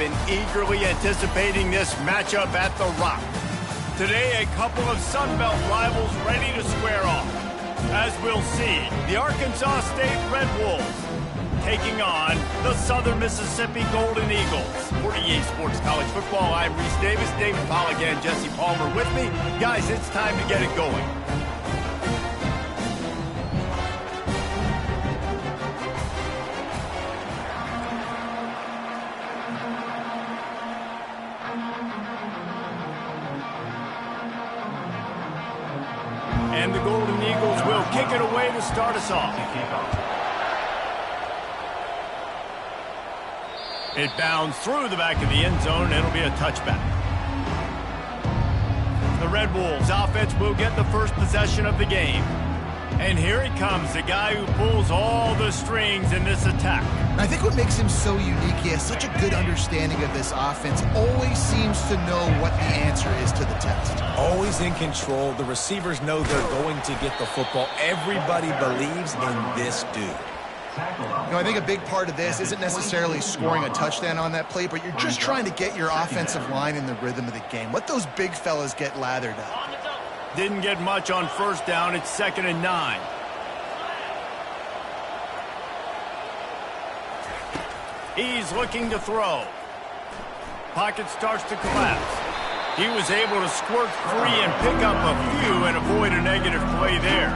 been eagerly anticipating this matchup at The Rock. Today, a couple of Sun Belt rivals ready to square off. As we'll see, the Arkansas State Red Wolves taking on the Southern Mississippi Golden Eagles. For EA Sports College Football, I'm Reese Davis, David Pollack, and Jesse Palmer with me. Guys, it's time to get it going. And the Golden Eagles will kick it away to start us off. It bounds through the back of the end zone, and it'll be a touchback. The Red Wolves offense will get the first possession of the game. And here he comes, the guy who pulls all the strings in this attack. I think what makes him so unique, he has such a good understanding of this offense. Always seems to know what the answer is to the test. Always in control. The receivers know they're going to get the football. Everybody believes in this dude. You know, I think a big part of this isn't necessarily scoring a touchdown on that play, but you're just trying to get your offensive line in the rhythm of the game. Let those big fellas get lathered up. Didn't get much on first down. It's 2nd and 9. He's looking to throw. Pocket starts to collapse. He was able to squirt free and pick up a few and avoid a negative play there.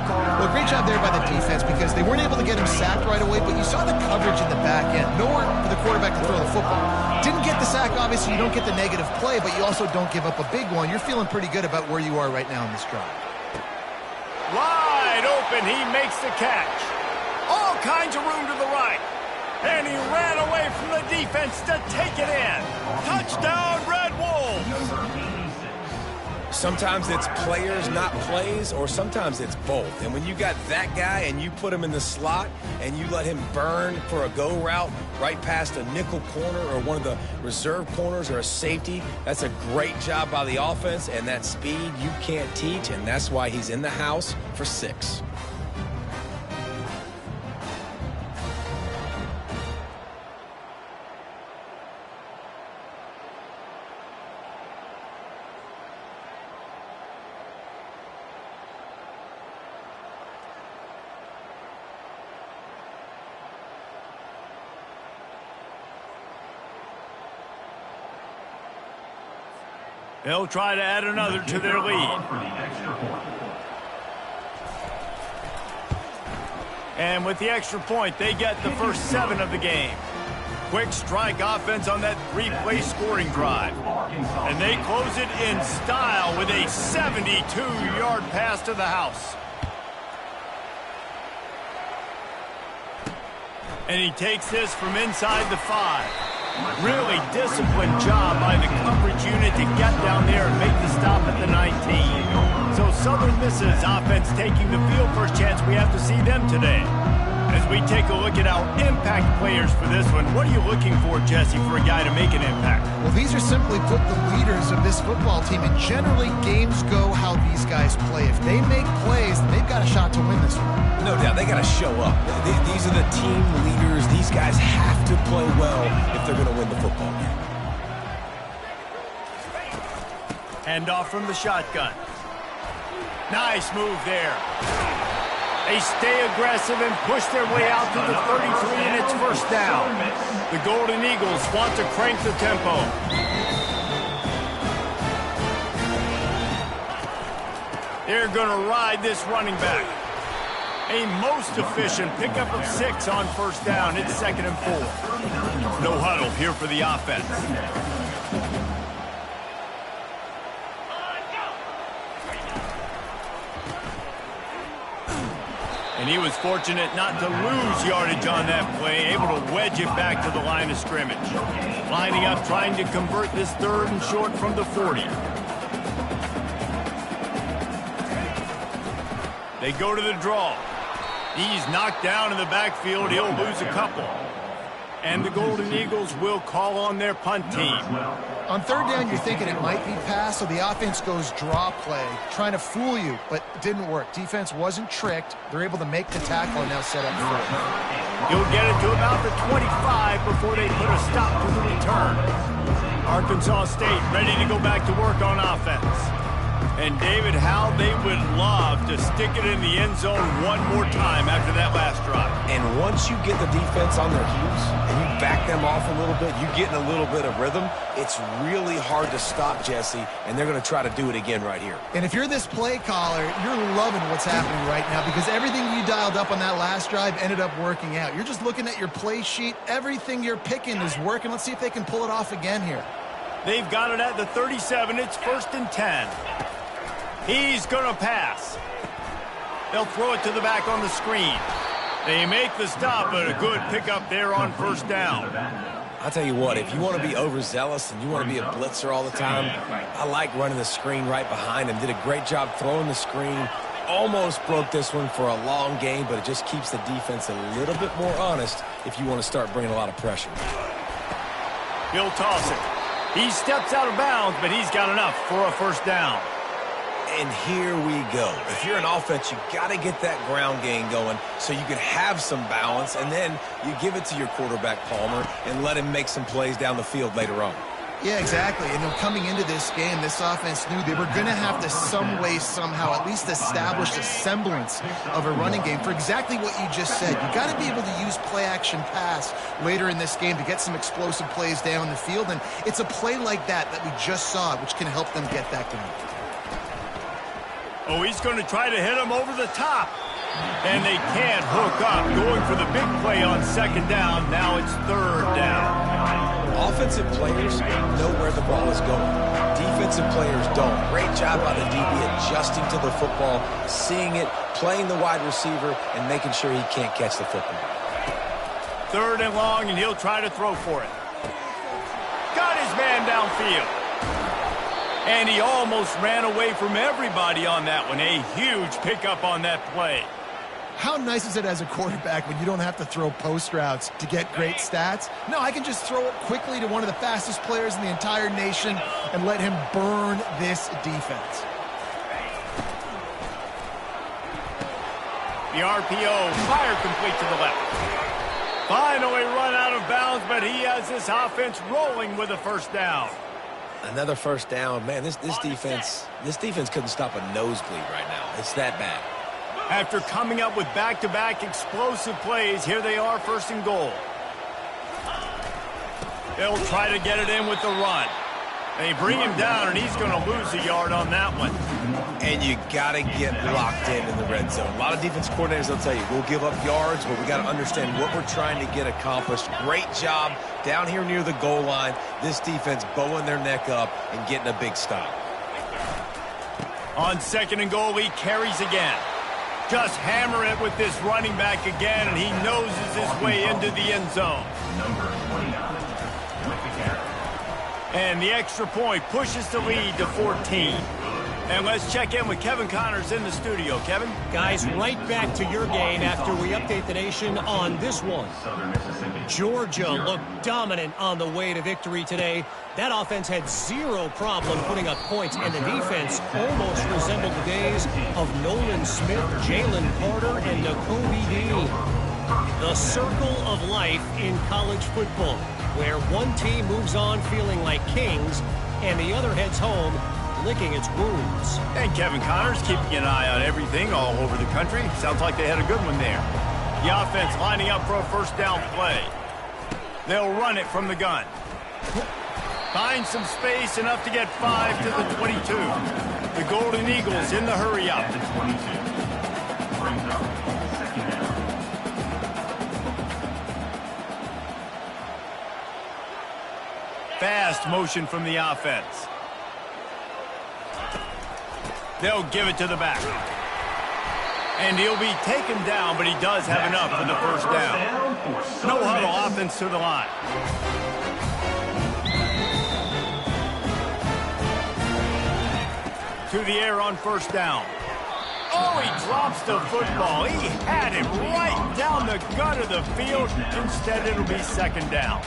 Well, great job there by the defense because they weren't able to get him sacked right away, but you saw the coverage in the back end. Nowhere for the quarterback to throw the football. Didn't get the sack, obviously you don't get the negative play, but you also don't give up a big one. You're feeling pretty good about where you are right now in this drive. Wide open, he makes the catch. All kinds of room to the right. And he ran away from the defense to take it in. Touchdown, Red Wolves! Sometimes it's players, not plays, or sometimes it's both. And when you got that guy and you put him in the slot and you let him burn for a go route right past a nickel corner or one of the reserve corners or a safety, that's a great job by the offense, and that speed you can't teach, and that's why he's in the house for 6. They'll try to add another to their lead. And with the extra point, they get the first 7 of the game. Quick strike offense on that 3-play scoring drive. And they close it in style with a 72-yard pass to the house. And he takes this from inside the 5. Really disciplined job by the coverage unit to get down there and make the stop at the 19. So Southern Miss's offense taking the field. First chance we have to see them today. As we take a look at our impact players for this one, what are you looking for, Jesse, for a guy to make an impact? Well, these are simply put the leaders of this football team, and generally games go how these guys play. If they make plays, they've got a shot to win this one. No doubt, they got to show up. These are the team leaders. These guys have to play well if they're going to win the football game. Hand off from the shotgun. Nice move there. They stay aggressive and push their way out to the 33, and it's first down. The Golden Eagles want to crank the tempo. They're going to ride this running back. A most efficient pickup of 6 on first down. It's 2nd and 4. No huddle here for the offense. And he was fortunate not to lose yardage on that play, able to wedge it back to the line of scrimmage. Lining up, trying to convert this 3rd and short from the 40. They go to the draw. He's knocked down in the backfield. He'll lose a couple. And the Golden Eagles will call on their punt team. On third down, you're thinking it might be pass, so the offense goes draw play, trying to fool you, but it didn't work. Defense wasn't tricked. They're able to make the tackle and now set up for it. You'll get it to about the 25 before they put a stop to the return. Arkansas State ready to go back to work on offense. And David, how they would love to stick it in the end zone one more time after that last drive. And once you get the defense on their heels and you back them off a little bit, you get in a little bit of rhythm, it's really hard to stop, Jesse, and they're going to try to do it again right here. And if you're this play caller, you're loving what's happening right now because everything you dialed up on that last drive ended up working out. You're just looking at your play sheet. Everything you're picking is working. Let's see if they can pull it off again here. They've got it at the 37. It's 1st and 10. He's going to pass. They'll throw it to the back on the screen. They make the stop, but a good pickup there on 1st down. I'll tell you what, if you want to be overzealous and you want to be a blitzer all the time, I like running the screen right behind him. Did a great job throwing the screen. Almost broke this one for a long game, but it just keeps the defense a little bit more honest if you want to start bringing a lot of pressure. He'll toss it. He steps out of bounds, but he's got enough for a 1st down. And here we go. If you're an offense, you got to get that ground game going so you can have some balance, and then you give it to your quarterback, Palmer, and let him make some plays down the field later on. Yeah, exactly. And coming into this game, this offense knew they were going to have to some way, somehow, at least establish a semblance of a running game for exactly what you just said. You got to be able to use play-action pass later in this game to get some explosive plays down the field, and it's a play like that we just saw, which can help them get that going. Oh, he's going to try to hit him over the top. And they can't hook up. Going for the big play on 2nd down. Now it's 3rd down. Offensive players know where the ball is going. Defensive players don't. Great job by the DB adjusting to the football, seeing it, playing the wide receiver, and making sure he can't catch the football. 3rd and long, and he'll try to throw for it. Got his man downfield. And he almost ran away from everybody on that one. A huge pickup on that play. How nice is it as a quarterback when you don't have to throw post routes to get great stats? No, I can just throw it quickly to one of the fastest players in the entire nation and let him burn this defense. The RPO, fire complete to the left. Finally run out of bounds, but he has this offense rolling with a 1st down. Another 1st down. Man, this defense couldn't stop a nosebleed right now. It's that bad. After coming up with back-to-back explosive plays, here they are, 1st and goal. They'll try to get it in with the run. They bring him down, and he's going to lose a yard on that one. And you got to get locked in the red zone. A lot of defense coordinators will tell you, we'll give up yards, but we got to understand what we're trying to get accomplished. Great job down here near the goal line. This defense bowing their neck up and getting a big stop. On 2nd and goal, he carries again. Just hammer it with this running back again, and he noses his way into the end zone. And the extra point pushes the lead to 14. And let's check in with Kevin Connors in the studio. Kevin? Guys, right back to your game after we update the nation on this one. Georgia looked dominant on the way to victory today. That offense had zero problem putting up points, and the defense almost resembled the days of Nolan Smith, Jalen Carter, and Nakobe Dean. The circle of life in college football, where one team moves on feeling like kings and the other heads home licking its wounds. And Kevin Connors keeping an eye on everything all over the country. Sounds like they had a good one there. The offense lining up for a 1st down play. They'll run it from the gun. Find some space, enough to get 5 to the 22. The Golden Eagles in the hurry up. Fast motion from the offense. They'll give it to the back. And he'll be taken down, but he does have enough for the 1st down. No huddle, offense to the line. To the air on 1st down. Oh, he drops the football. He had him right down the gut of the field. Instead, it'll be 2nd down.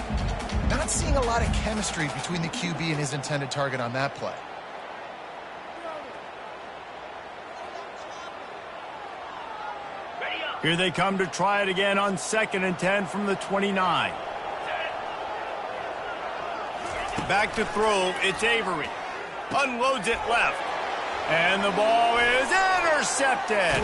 Not seeing a lot of chemistry between the QB and his intended target on that play. Here they come to try it again on 2nd and 10 from the 29. Back to throw, it's Avery. Unloads it left. And the ball is intercepted.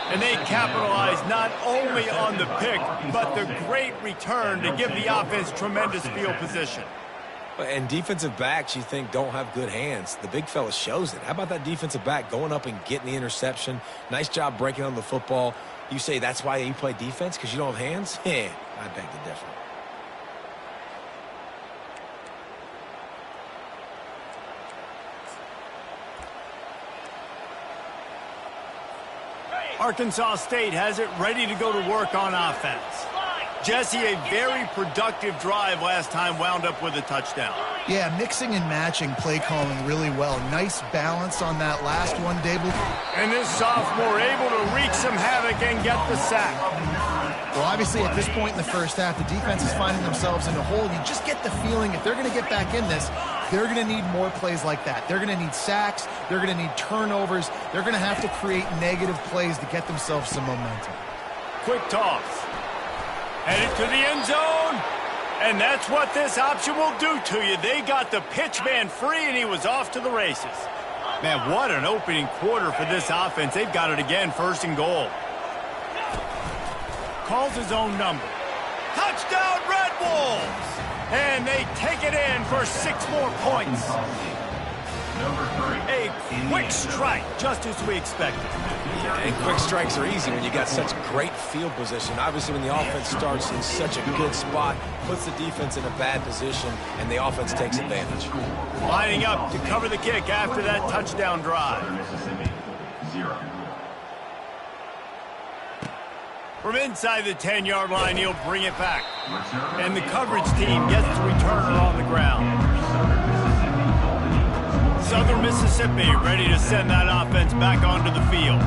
And they capitalize not only on the pick, but the great return to give the offense tremendous field position. And defensive backs, you think, don't have good hands. The big fella shows it. How about that defensive back going up and getting the interception? Nice job breaking on the football. You say that's why you play defense, because you don't have hands? Yeah, I beg to differ. Arkansas State has it ready to go to work on offense. Jesse, a very productive drive last time, wound up with a touchdown. Yeah, mixing and matching play calling really well. Nice balance on that last one, Dable. And this sophomore able to wreak some havoc and get the sack. Well, obviously, at this point in the first half, the defense is finding themselves in a hole. You just get the feeling if they're going to get back in this, they're going to need more plays like that. They're going to need sacks. They're going to need turnovers. They're going to have to create negative plays to get themselves some momentum. Quick toss. Headed to the end zone. And that's what this option will do to you. They got the pitch man free, and he was off to the races. Man, what an opening quarter for this offense. They've got it again, 1st and goal. Calls his own number. Touchdown, Red Wolves! And they take it in for 6 more points. A quick strike, just as we expected. And quick strikes are easy when you got such great field position. Obviously, when the offense starts in such a good spot, puts the defense in a bad position, and the offense takes advantage. Lining up to cover the kick after that touchdown drive. From inside the 10-yard line, he'll bring it back. And the coverage team gets to return it on the ground. Southern Mississippi ready to send that offense back onto the field.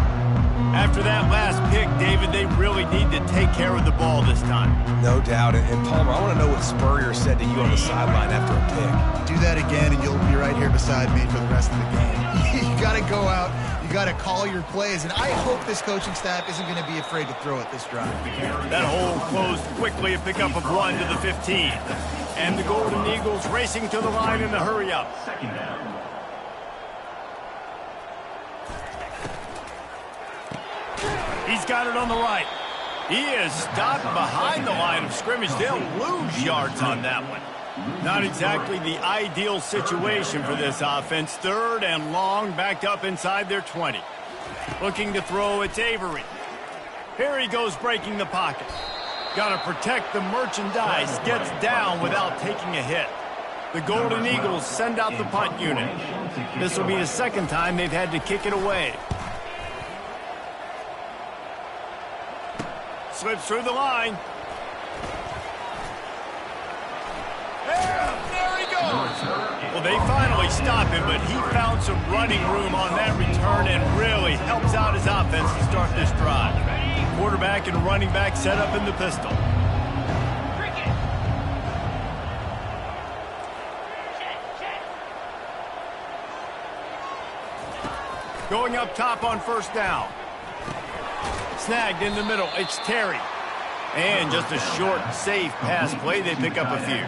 After that last pick, David, they really need to take care of the ball this time. No doubt. And Palmer, I want to know what Spurrier said to you on the sideline after a pick. Do that again, and you'll be right here beside me for the rest of the game. You got to go out. You got to call your plays, and I hope this coaching staff isn't going to be afraid to throw it this drive. That hole closed quickly, a pickup of 1 to the 15. And the Golden Eagles racing to the line in the hurry-up. He's got it on the right. He is stopped behind the line of scrimmage. They'll lose yards on that one. Not exactly the ideal situation for this offense. 3rd and long, backed up inside their 20. Looking to throw, it's Avery. Here he goes breaking the pocket. Got to protect the merchandise. Gets down without taking a hit. The Golden Eagles send out the punt unit. This will be the 2nd time they've had to kick it away. Slips through the line. And there he goes. Well, they finally stop him, but he found some running room on that return and really helps out his offense to start this drive. Quarterback and running back set up in the pistol. Going up top on 1st down. Snagged in the middle, it's Terry. And just a short, safe pass play, they pick up a few.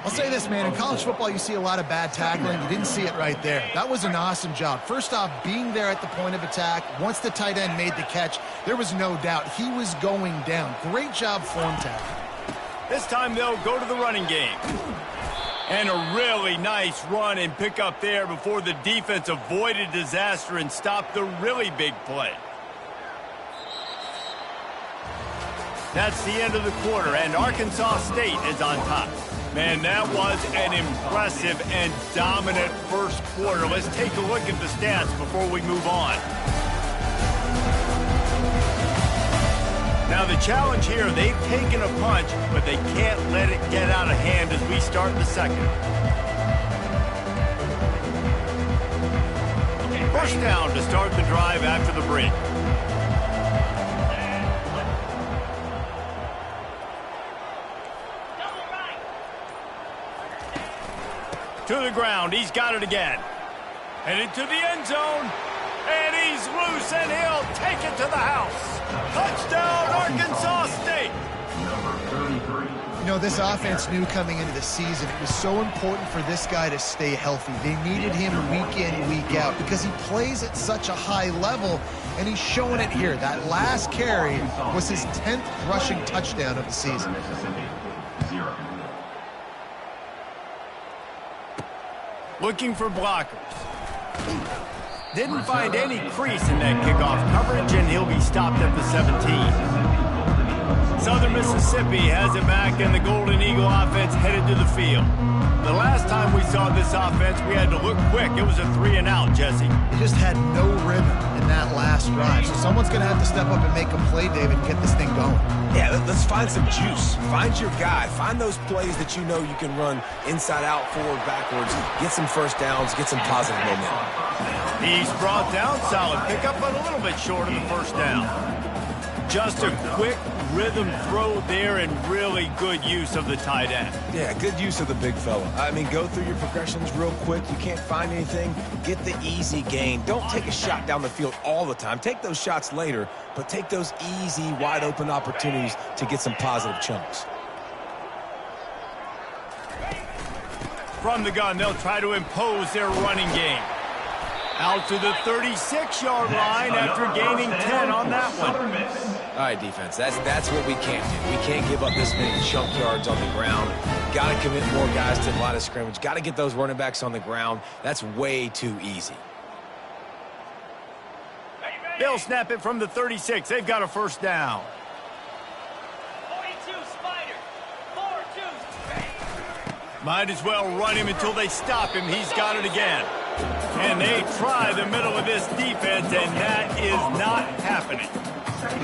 I'll say this, man, in college football you see a lot of bad tackling. You didn't see it right there. That was an awesome job. First off, being there at the point of attack. Once the tight end made the catch, there was no doubt he was going down. Great job form tackling. This time they'll go to the running game. And a really nice run and pick up there before the defense avoided disaster and stopped the really big play. That's the end of the quarter, and Arkansas State is on top. Man, that was an impressive and dominant first quarter. Let's take a look at the stats before we move on. Now, the challenge here, they've taken a punch, but they can't let it get out of hand as we start the 2nd. First down to start the drive after the break. To the ground. He's got it again. Headed to the end zone. And he's loose, and he'll take it to the house. Touchdown, Arkansas State. You know, this offense knew coming into the season it was so important for this guy to stay healthy. They needed him week in, week out because he plays at such a high level, and he's showing it here. That last carry was his 10th rushing touchdown of the season. Looking for blockers. Didn't find any crease in that kickoff coverage, and he'll be stopped at the 17. Southern Mississippi has it back, and the Golden Eagle offense headed to the field. The last time we saw this offense, we had to look quick. It was a 3-and-out, Jesse. He just had no rhythm in that last drive. So someone's going to have to step up and make a play, David, and get this thing going. Yeah, let's find some juice. Find your guy. Find those plays that you know you can run inside out, forward, backwards. Get some first downs. Get some positive momentum. He's brought down. Solid pickup, but a little bit short of the first down. Just a quick rhythm throw there and really good use of the tight end. Yeah, good use of the big fella. I mean, go through your progressions real quick. You can't find anything. Get the easy gain. Don't take a shot down the field all the time. Take those shots later, but take those easy, wide-open opportunities to get some positive chunks. From the gun, they'll try to impose their running game. Out to the 36-yard line after gaining 10 on that one. All right, defense, that's what we can't do. We can't give up this many chunk yards on the ground. Got to commit more guys to the line of scrimmage. Got to get those running backs on the ground. That's way too easy. They'll snap it from the 36. They've got a first down. 42, Spider. 4-2. Might as well run him until they stop him. He's got it again. And they try the middle of this defense, and that is not happening.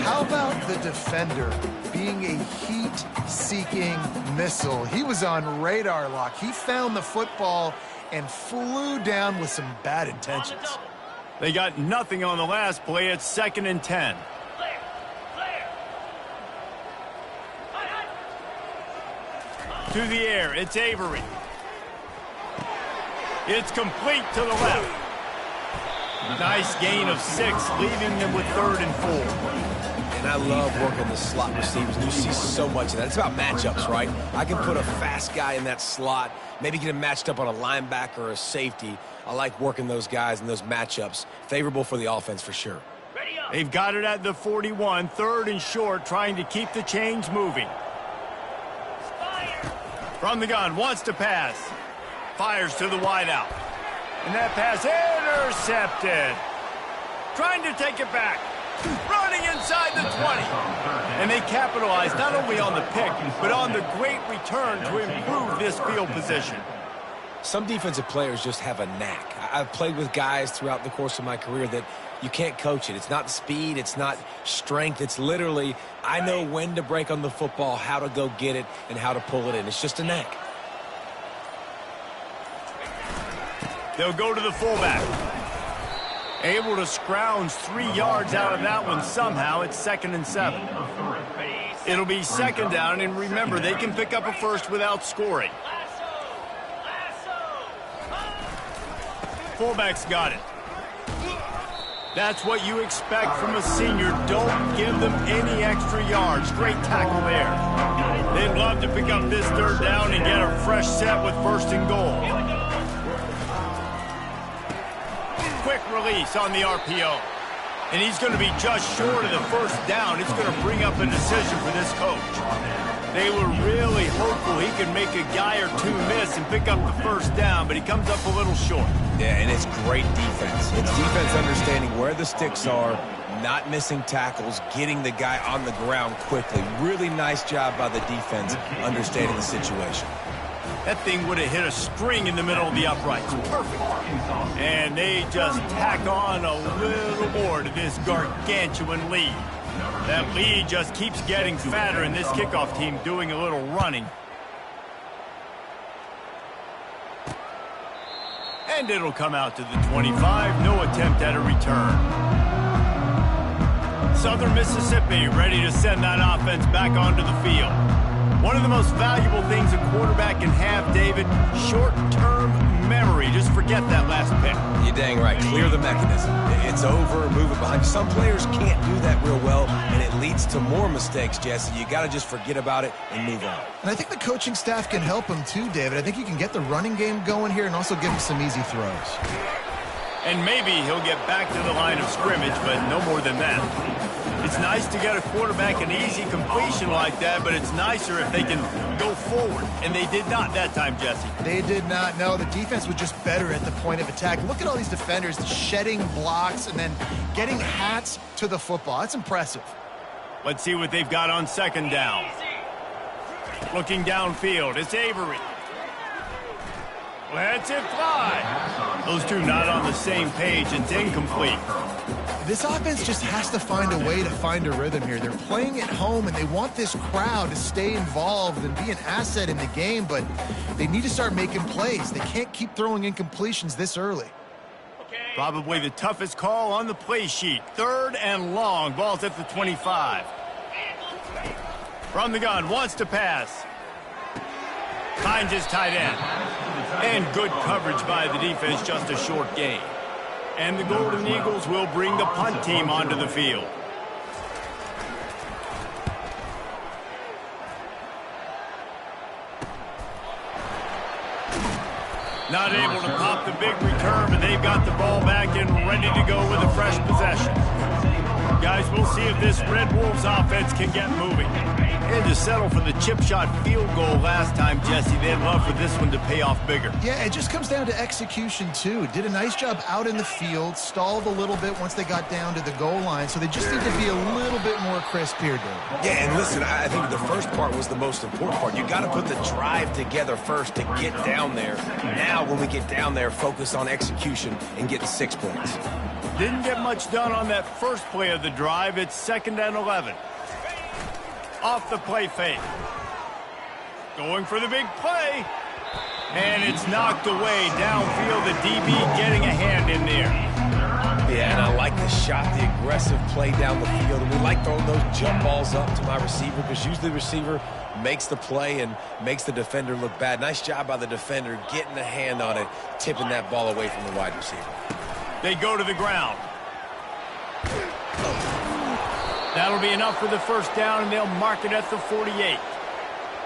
How about the defender being a heat-seeking missile? He was on radar lock. He found the football and flew down with some bad intentions. They got nothing on the last play. It's 2nd and 10. To the air, it's Avery. It's complete to the left. Nice gain of 6, leaving them with 3rd and 4. And I love working the slot receivers. You see so much of that. It's about matchups, right? I can put a fast guy in that slot, maybe get him matched up on a linebacker or a safety. I like working those guys in those matchups. Favorable for the offense for sure. They've got it at the 41, 3rd and short, trying to keep the chains moving. From the gun, wants to pass. Fires to the wideout. And that pass intercepted. Trying to take it back. Running inside the 20. And they capitalize not only on the pick, but on the great return to improve this field position. Some defensive players just have a knack. I've played with guys throughout the course of my career that you can't coach it. It's not speed. It's not strength. It's literally, I know when to break on the football, how to go get it, and how to pull it in. It's just a knack. They'll go to the fullback. Able to scrounge 3 yards out of that one somehow. It's 2nd and 7. It'll be 2nd down, and remember, they can pick up a first without scoring. Fullback's got it. That's what you expect from a senior. Don't give them any extra yards. Great tackle there. They'd love to pick up this 3rd down and get a fresh set with 1st and goal. Quick release on the RPO. And he's going to be just short of the 1st down. It's going to bring up a decision for this coach. They were really hopeful he could make a guy or two miss and pick up the 1st down, but he comes up a little short. Yeah, and it's great defense. It's defense understanding where the sticks are, not missing tackles, getting the guy on the ground quickly. Really nice job by the defense understanding the situation. That thing would have hit a string in the middle of the uprights. Perfect. And they just tack on a little more to this gargantuan lead. That lead just keeps getting fatter, and this kickoff team doing a little running. And it'll come out to the 25. No attempt at a return. Southern Mississippi ready to send that offense back onto the field. One of the most valuable things a quarterback can have, David, short-term memory. Just forget that last pick. You're dang right. Clear the mechanism. It's over, move it behind you. Some players can't do that real well, and it leads to more mistakes, Jesse. You got to just forget about it and move on. And I think the coaching staff can help him too, David. I think you can get the running game going here and also give him some easy throws. And maybe he'll get back to the line of scrimmage, but no more than that. It's nice to get a quarterback an easy completion like that, but it's nicer if they can go forward. And they did not that time, Jesse. They did not. No, the defense was just better at the point of attack. Look at all these defenders shedding blocks and then getting hats to the football. That's impressive. Let's see what they've got on second down. Looking downfield, it's Avery. Lets it fly. Those two not on the same page. It's incomplete. This offense just has to find a way to find a rhythm here. They're playing at home, and they want this crowd to stay involved and be an asset in the game, but they need to start making plays. They can't keep throwing incompletions this early. Probably the toughest call on the play sheet. 3rd and long. Ball's at the 25. From the gun, wants to pass. Finds his tight end. And good coverage by the defense, just a short gain. And the Golden Eagles will bring the punt team onto the field. Not able to pop the big return, but they've got the ball back and ready to go with a fresh possession. Guys, we'll see if this Red Wolves offense can get moving. And to settle for the chip shot field goal last time, Jesse, they'd love for this one to pay off bigger. Yeah, it just comes down to execution, too. Did a nice job out in the field, stalled a little bit once they got down to the goal line, so they just need to be a little bit more crisp here, Dave. Yeah, and listen, I think the first part was the most important part. You got to put the drive together first to get down there. Now, when we get down there, focus on execution and getting 6 points. Didn't get much done on that first play of the drive. It's 2nd and 11. Off the play fake. Going for the big play. And it's knocked away downfield. The DB getting a hand in there. Yeah, and I like the shot, the aggressive play down the field. And we like throwing those jump balls up to my receiver because usually the receiver makes the play and makes the defender look bad. Nice job by the defender getting a hand on it, tipping that ball away from the wide receiver. They go to the ground. That'll be enough for the first down, and they'll mark it at the 48.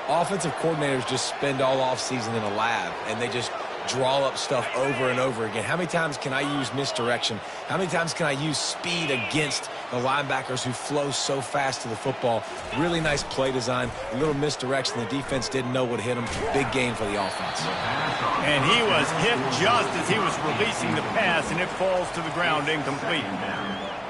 Offensive coordinators just spend all offseason in a lab, and they just draw up stuff over and over again. How many times can I use misdirection? How many times can I use speed against the linebackers who flow so fast to the football? Really nice play design, a little misdirection. The defense didn't know what hit them. Big gain for the offense. And he was hit just as he was releasing the pass, and it falls to the ground incomplete.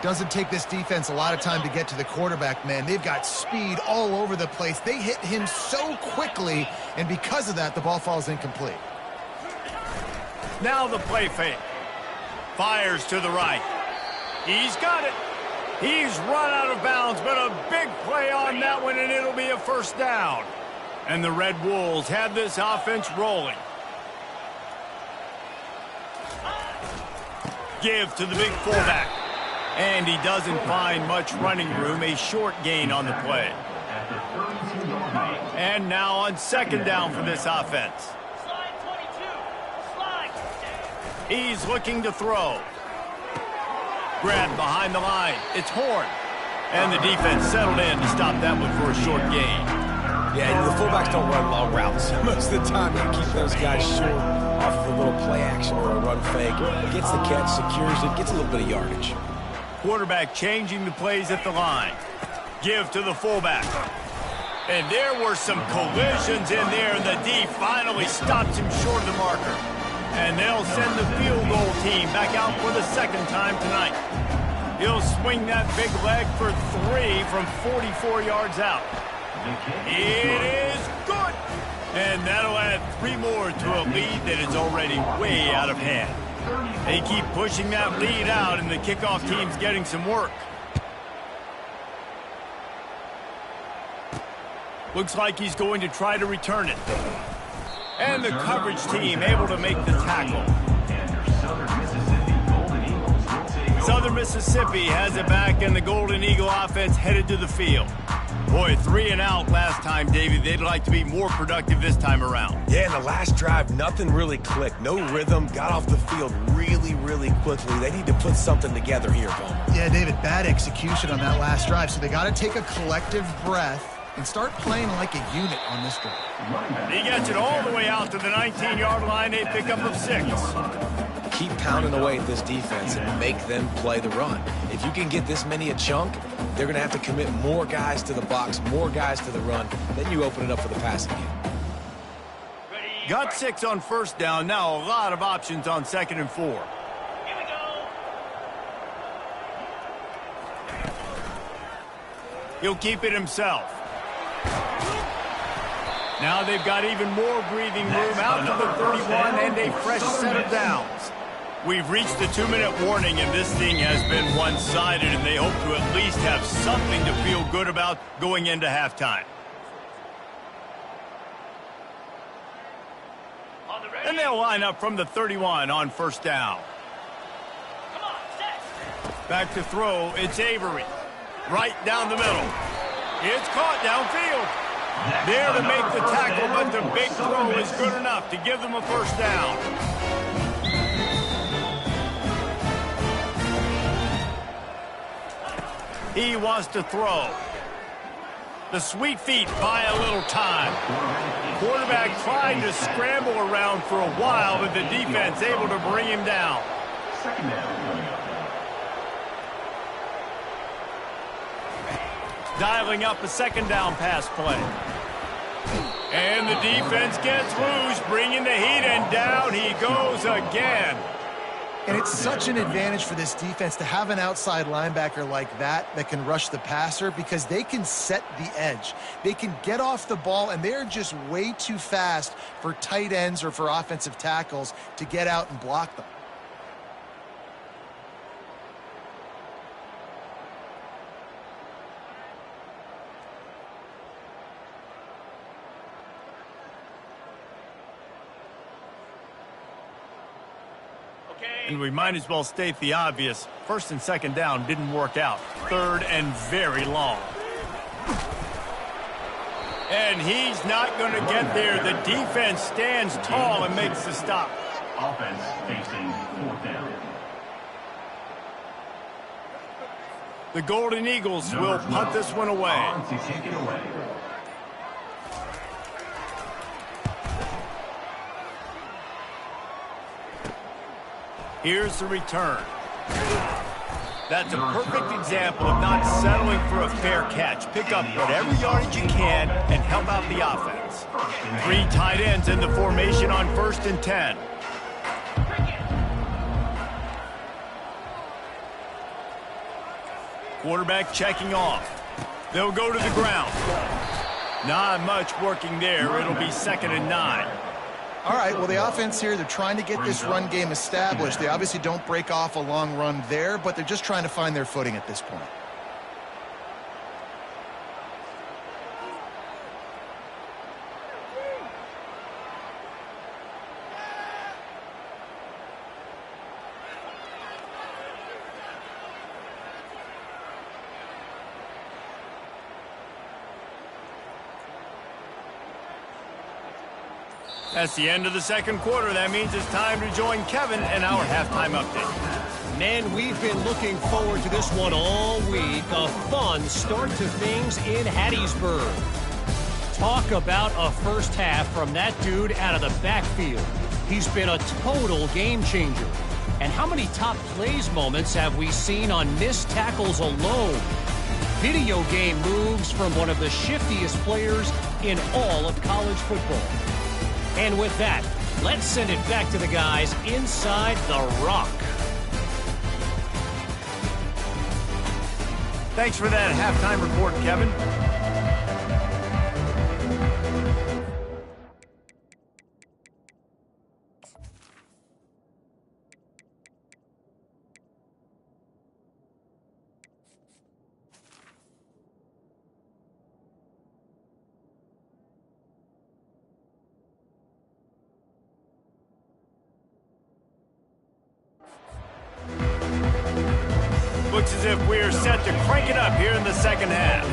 Doesn't take this defense a lot of time to get to the quarterback, man. They've got speed all over the place. They hit him so quickly, and because of that, the ball falls incomplete. Now the play fake. Fires to the right. He's got it. He's run out of bounds, but a big play on that one, and it'll be a first down. And the Red Wolves have this offense rolling. Give to the big fullback. And he doesn't find much running room. A short gain on the play. And now on second down for this offense. He's looking to throw. Grabbed behind the line. It's Horn. And the defense settled in to stop that one for a short gain. Yeah, the fullbacks don't run long routes. Most of the time, you keep those guys short off of a little play action or a run fake. Gets the catch, secures it, gets a little bit of yardage. Quarterback changing the plays at the line. Give to the fullback. And there were some collisions in there, and the D finally stops him short of the marker. And they'll send the field goal team back out for the second time tonight. He'll swing that big leg for 3 from 44 yards out. It is good. And that'll add 3 more to a lead that is already way out of hand. They keep pushing that lead out, and the kickoff team's getting some work. Looks like he's going to try to return it. And the coverage team able to make the tackle. Southern Mississippi has it back, and the Golden Eagle offense headed to the field. Boy, 3 and out last time, Davey. They'd like to be more productive this time around. Yeah, in the last drive, nothing really clicked. No rhythm, got off the field really, really quickly. They need to put something together here, Bowman. Yeah, David, bad execution on that last drive, so they got to take a collective breath and start playing like a unit on this drive. He gets it all the way out to the 19-yard line, a pickup of 6. Keep pounding away at this defense and make them play the run. If you can get this many a chunk, they're going to have to commit more guys to the box, more guys to the run. Then you open it up for the passing game. Got 6 on first down. Now a lot of options on 2nd and 4. He'll keep it himself. Now they've got even more breathing room out to the 31 and a fresh set of downs. We've reached the 2-minute warning, and this thing has been one-sided, and they hope to at least have something to feel good about going into halftime. And they'll line up from the 31 on first down. Back to throw, it's Avery. Right down the middle. It's caught downfield. There to make the tackle, but the big throw is good enough to give them a first down. He wants to throw. The sweet feet buy a little time. Quarterback trying to scramble around for a while, but the defense able to bring him down. Dialing up a 2nd down pass play. And the defense gets loose, bringing the heat, and down he goes again. And it's such an advantage for this defense to have an outside linebacker like that can rush the passer, because they can set the edge. They can get off the ball, and they're just way too fast for tight ends or for offensive tackles to get out and block them. And we might as well state the obvious. 1st and 2nd down didn't work out. 3rd and very long. And he's not going to get there. The defense stands tall and makes the stop. Offense facing 4th down. The Golden Eagles will punt this one away. To take it away. Here's the return. That's a perfect example of not settling for a fair catch. Pick up whatever yardage you can and help out the offense. 3 tight ends in the formation on 1st and 10. Quarterback checking off. They'll go to the ground. Not much working there. It'll be 2nd and 9. All right, well, the offense here, they're trying to get this run game established. They obviously don't break off a long run there, but they're just trying to find their footing at this point. That's the end of the 2nd quarter. That means it's time to join Kevin and our halftime update. Man, we've been looking forward to this one all week. A fun start to things in Hattiesburg. Talk about a first half from that dude out of the backfield. He's been a total game changer. And how many top plays moments have we seen on missed tackles alone? Video game moves from one of the shiftiest players in all of college football. And with that, let's send it back to the guys inside the Rock. Thanks for that halftime report, Kevin. Looks as if we're set to crank it up here in the 2nd half.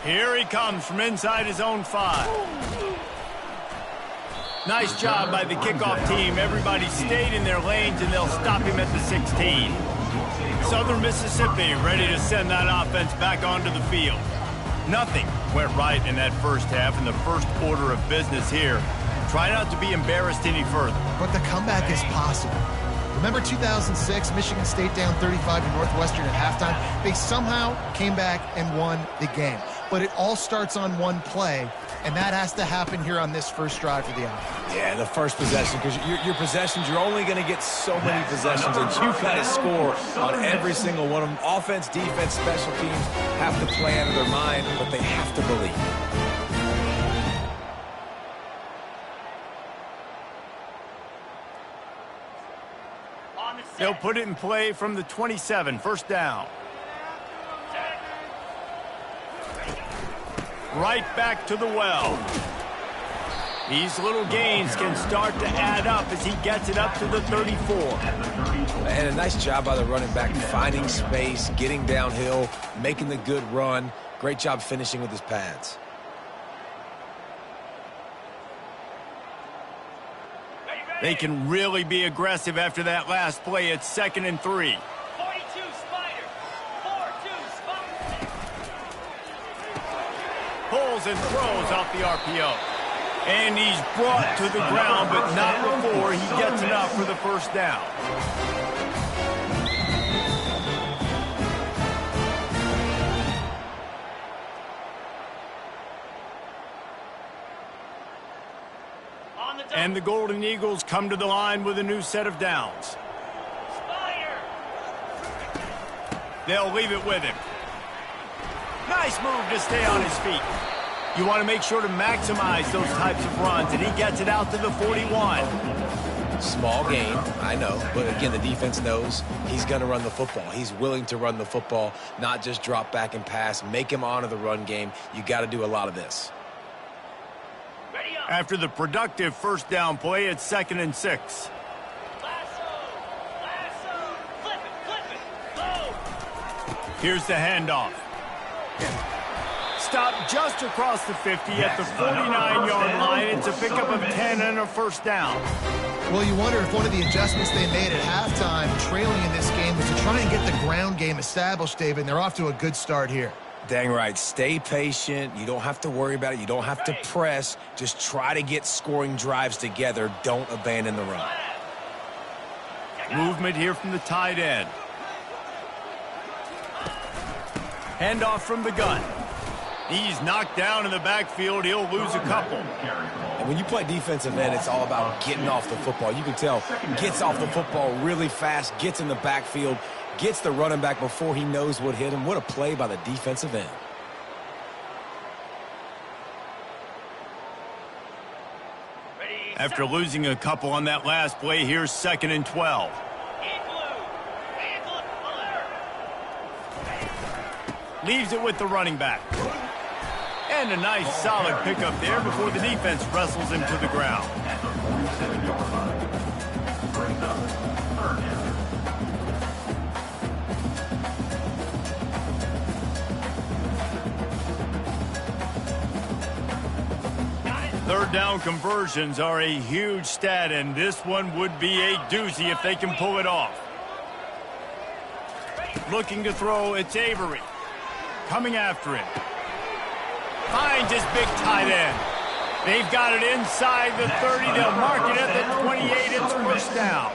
Here he comes from inside his own 5. Nice job by the kickoff team. Everybody stayed in their lanes, and they'll stop him at the 16. Southern Mississippi ready to send that offense back onto the field. Nothing went right in that first half, and the first order of business here. Try not to be embarrassed any further. But the comeback is possible. Remember 2006, Michigan State down 35 to Northwestern at halftime? They somehow came back and won the game. But it all starts on one play, and that has to happen here on this first drive for the offense. Yeah, the first possession, because your possessions, you're only going to get so many possessions, and you've got to score on every single one of them. Offense, defense, special teams have to play out of their mind, but they have to believe. They'll put it in play from the 27, first down. Right back to the well. These little gains can start to add up as he gets it up to the 34. And a nice job by the running back, finding space, getting downhill, making the good run. Great job finishing with his pads. They can really be aggressive after that last play. It's 2nd and 3. 42 Spider. 4-2 Spider. Pulls and throws off the RPO. And he's brought to the ground, but not before he gets enough for the first down. And the Golden Eagles come to the line with a new set of downs. They'll leave it with him. Nice move to stay on his feet. You want to make sure to maximize those types of runs, and he gets it out to the 41. Small gain, I know, but again, the defense knows he's going to run the football. He's willing to run the football, not just drop back and pass, make him honor the run game. You got to do a lot of this. After the productive first down play, it's 2nd and 6. Flip it, go! Here's the handoff. Stop just across the 50 at the 49-yard line. It's a pickup of 10 and a first down. Well, you wonder if one of the adjustments they made at halftime, trailing in this game, was to try and get the ground game established, David, and they're off to a good start here. Dang right. Stay patient. You don't have to worry about it. You don't have to press. Just try to get scoring drives together. Don't abandon the run. Movement here from the tight end. Handoff from the gun. He's knocked down in the backfield. He'll lose a couple. And when you play defensive end, it's all about getting off the football. You can tell, gets off the football really fast, gets in the backfield, gets the running back before he knows what hit him. What a play by the defensive end. After losing a couple on that last play, here's 2nd and 12. Leaves it with the running back. And a nice solid pickup there before the defense wrestles him to the ground. Third down conversions are a huge stat, and this one would be a doozy if they can pull it off. Looking to throw, it's Avery. Coming after him. Finds his big tight end. They've got it inside the 30. They'll mark it at the 28. It's first down.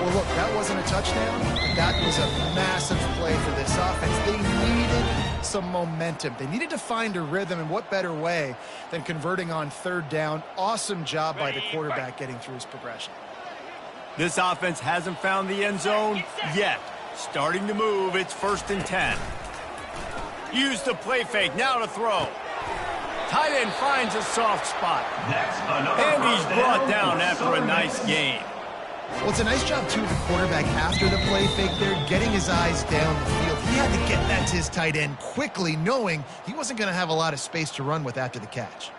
Well, look, that wasn't a touchdown. That was a massive play for this offense. They needed some momentum. They needed to find a rhythm, and what better way than converting on third down. Awesome job by the quarterback getting through his progression. This offense hasn't found the end zone yet. Starting to move, it's 1st and 10. Use the play fake, now to throw. Tight end finds a soft spot. And he's brought down after a nice gain. Well, it's a nice job, too, of the quarterback after the play fake there, getting his eyes down the field. He had to get that to his tight end quickly, knowing he wasn't going to have a lot of space to run with after the catch.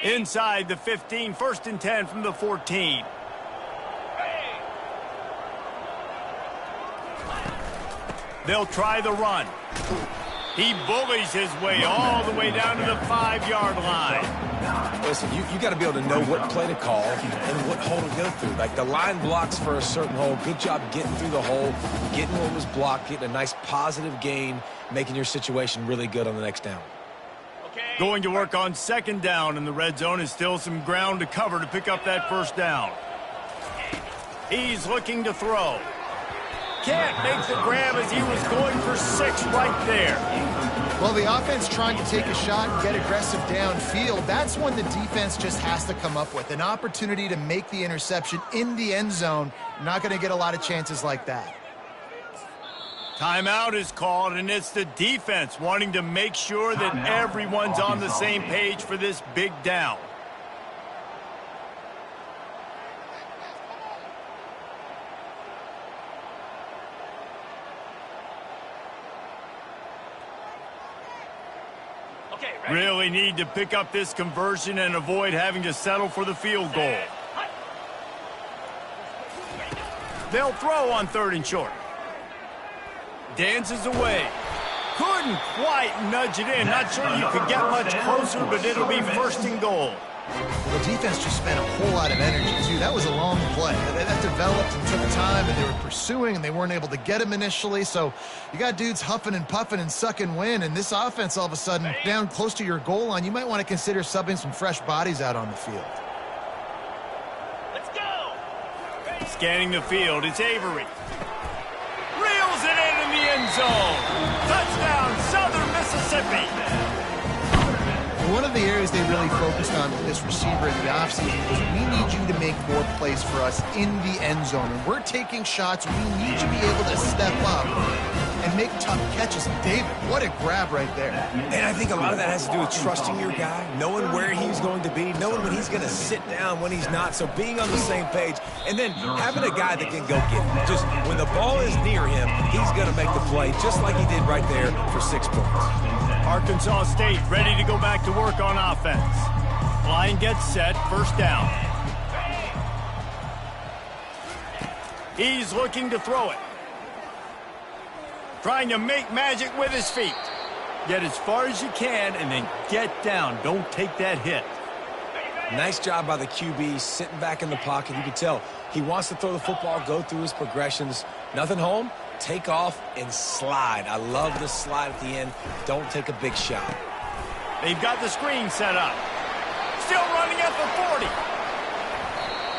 Inside the 15, 1st and 10 from the 14. They'll try the run. He bullies his way all the way down to the 5-yard line. Listen, you got to be able to know what play to call and what hole to go through. Like the line blocks for a certain hole. Good job getting through the hole, getting what was blocked, getting a nice positive gain, making your situation really good on the next down. Going to work on 2nd down in the red zone is still some ground to cover to pick up that 1st down. He's looking to throw. Can't make the grab as he was going for 6 right there. Well, the offense trying to take a shot and get aggressive downfield. That's when the defense just has to come up with an opportunity to make the interception in the end zone. Not going to get a lot of chances like that. Timeout is called, and it's the defense wanting to make sure that everyone's on the same page for this big down. Really need to pick up this conversion and avoid having to settle for the field goal. They'll throw on 3rd and short. Dances away. Couldn't quite nudge it in. Not sure you could get much closer, but it'll be 1st and goal. Well, the defense just spent a whole lot of energy, too. That was a long play. That developed and took time, and they were pursuing, and they weren't able to get him initially. So you got dudes huffing and puffing and sucking wind, and this offense all of a sudden down close to your goal line. You might want to consider subbing some fresh bodies out on the field. Let's go. Scanning the field, it's Avery. Reels it in the end zone. Touchdown, Southern Mississippi. One of the areas they really focused on with this receiver in the offseason was we need you to make more plays for us in the end zone. And we're taking shots. We need you to be able to step up and make tough catches. David, what a grab right there. And I think a lot of that has to do with trusting your guy, knowing where he's going to be, knowing when he's going to sit down, when he's not. So being on the same page, and then having a guy that can go get it. Just when the ball is near him, he's going to make the play just like he did right there for 6 points. Arkansas State ready to go back to work on offense. Line gets set, 1st down. He's looking to throw it. Trying to make magic with his feet. Get as far as you can and then get down. Don't take that hit. Nice job by the QB sitting back in the pocket. You can tell he wants to throw the football, go through his progressions. Nothing home, take off and slide. I love the slide at the end. Don't take a big shot. They've got the screen set up. Still running at the 40.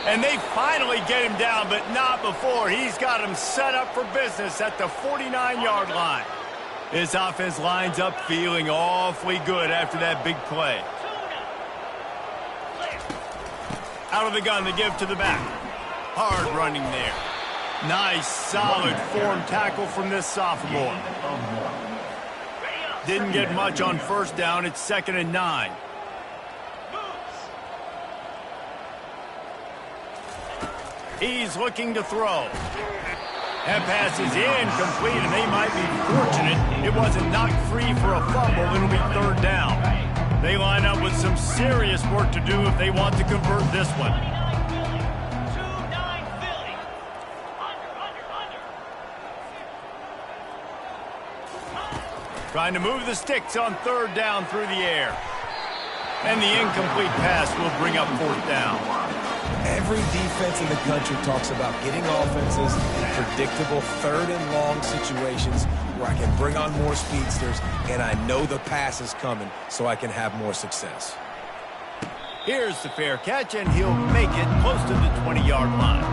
And they finally get him down, but not before. He's got him set up for business at the 49-yard line. This offense lines up feeling awfully good after that big play. Out of the gun to give to the back. Hard running there. Nice, solid form tackle from this sophomore. Didn't get much on 1st down. It's 2nd and 9. He's looking to throw. That pass is incomplete, and they might be fortunate it wasn't knocked free for a fumble. It'll be 3rd down. They line up with some serious work to do if they want to convert this one. Trying to move the sticks on 3rd down through the air. And the incomplete pass will bring up 4th down. Every defense in the country talks about getting offenses in predictable 3rd and long situations where I can bring on more speedsters and I know the pass is coming so I can have more success. Here's the fair catch, and he'll make it close to the 20-yard line.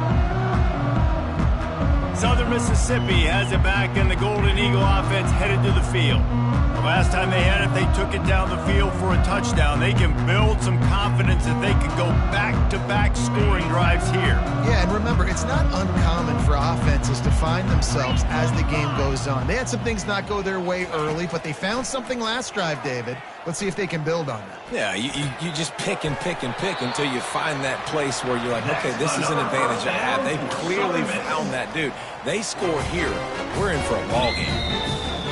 Southern Mississippi has it back, and the Golden Eagle offense headed to the field. The last time they had it, they took it down the field for a touchdown. They can build some confidence that they can go back-to-back scoring drives here. Yeah, and remember, it's not uncommon for offenses to find themselves as the game goes on. They had some things not go their way early, but they found something last drive, David. Let's see if they can build on that. Yeah, you just pick and pick and pick until you find that place where you're like, okay, this is an advantage I have. They clearly found that dude. They score here. We're in for a ball game.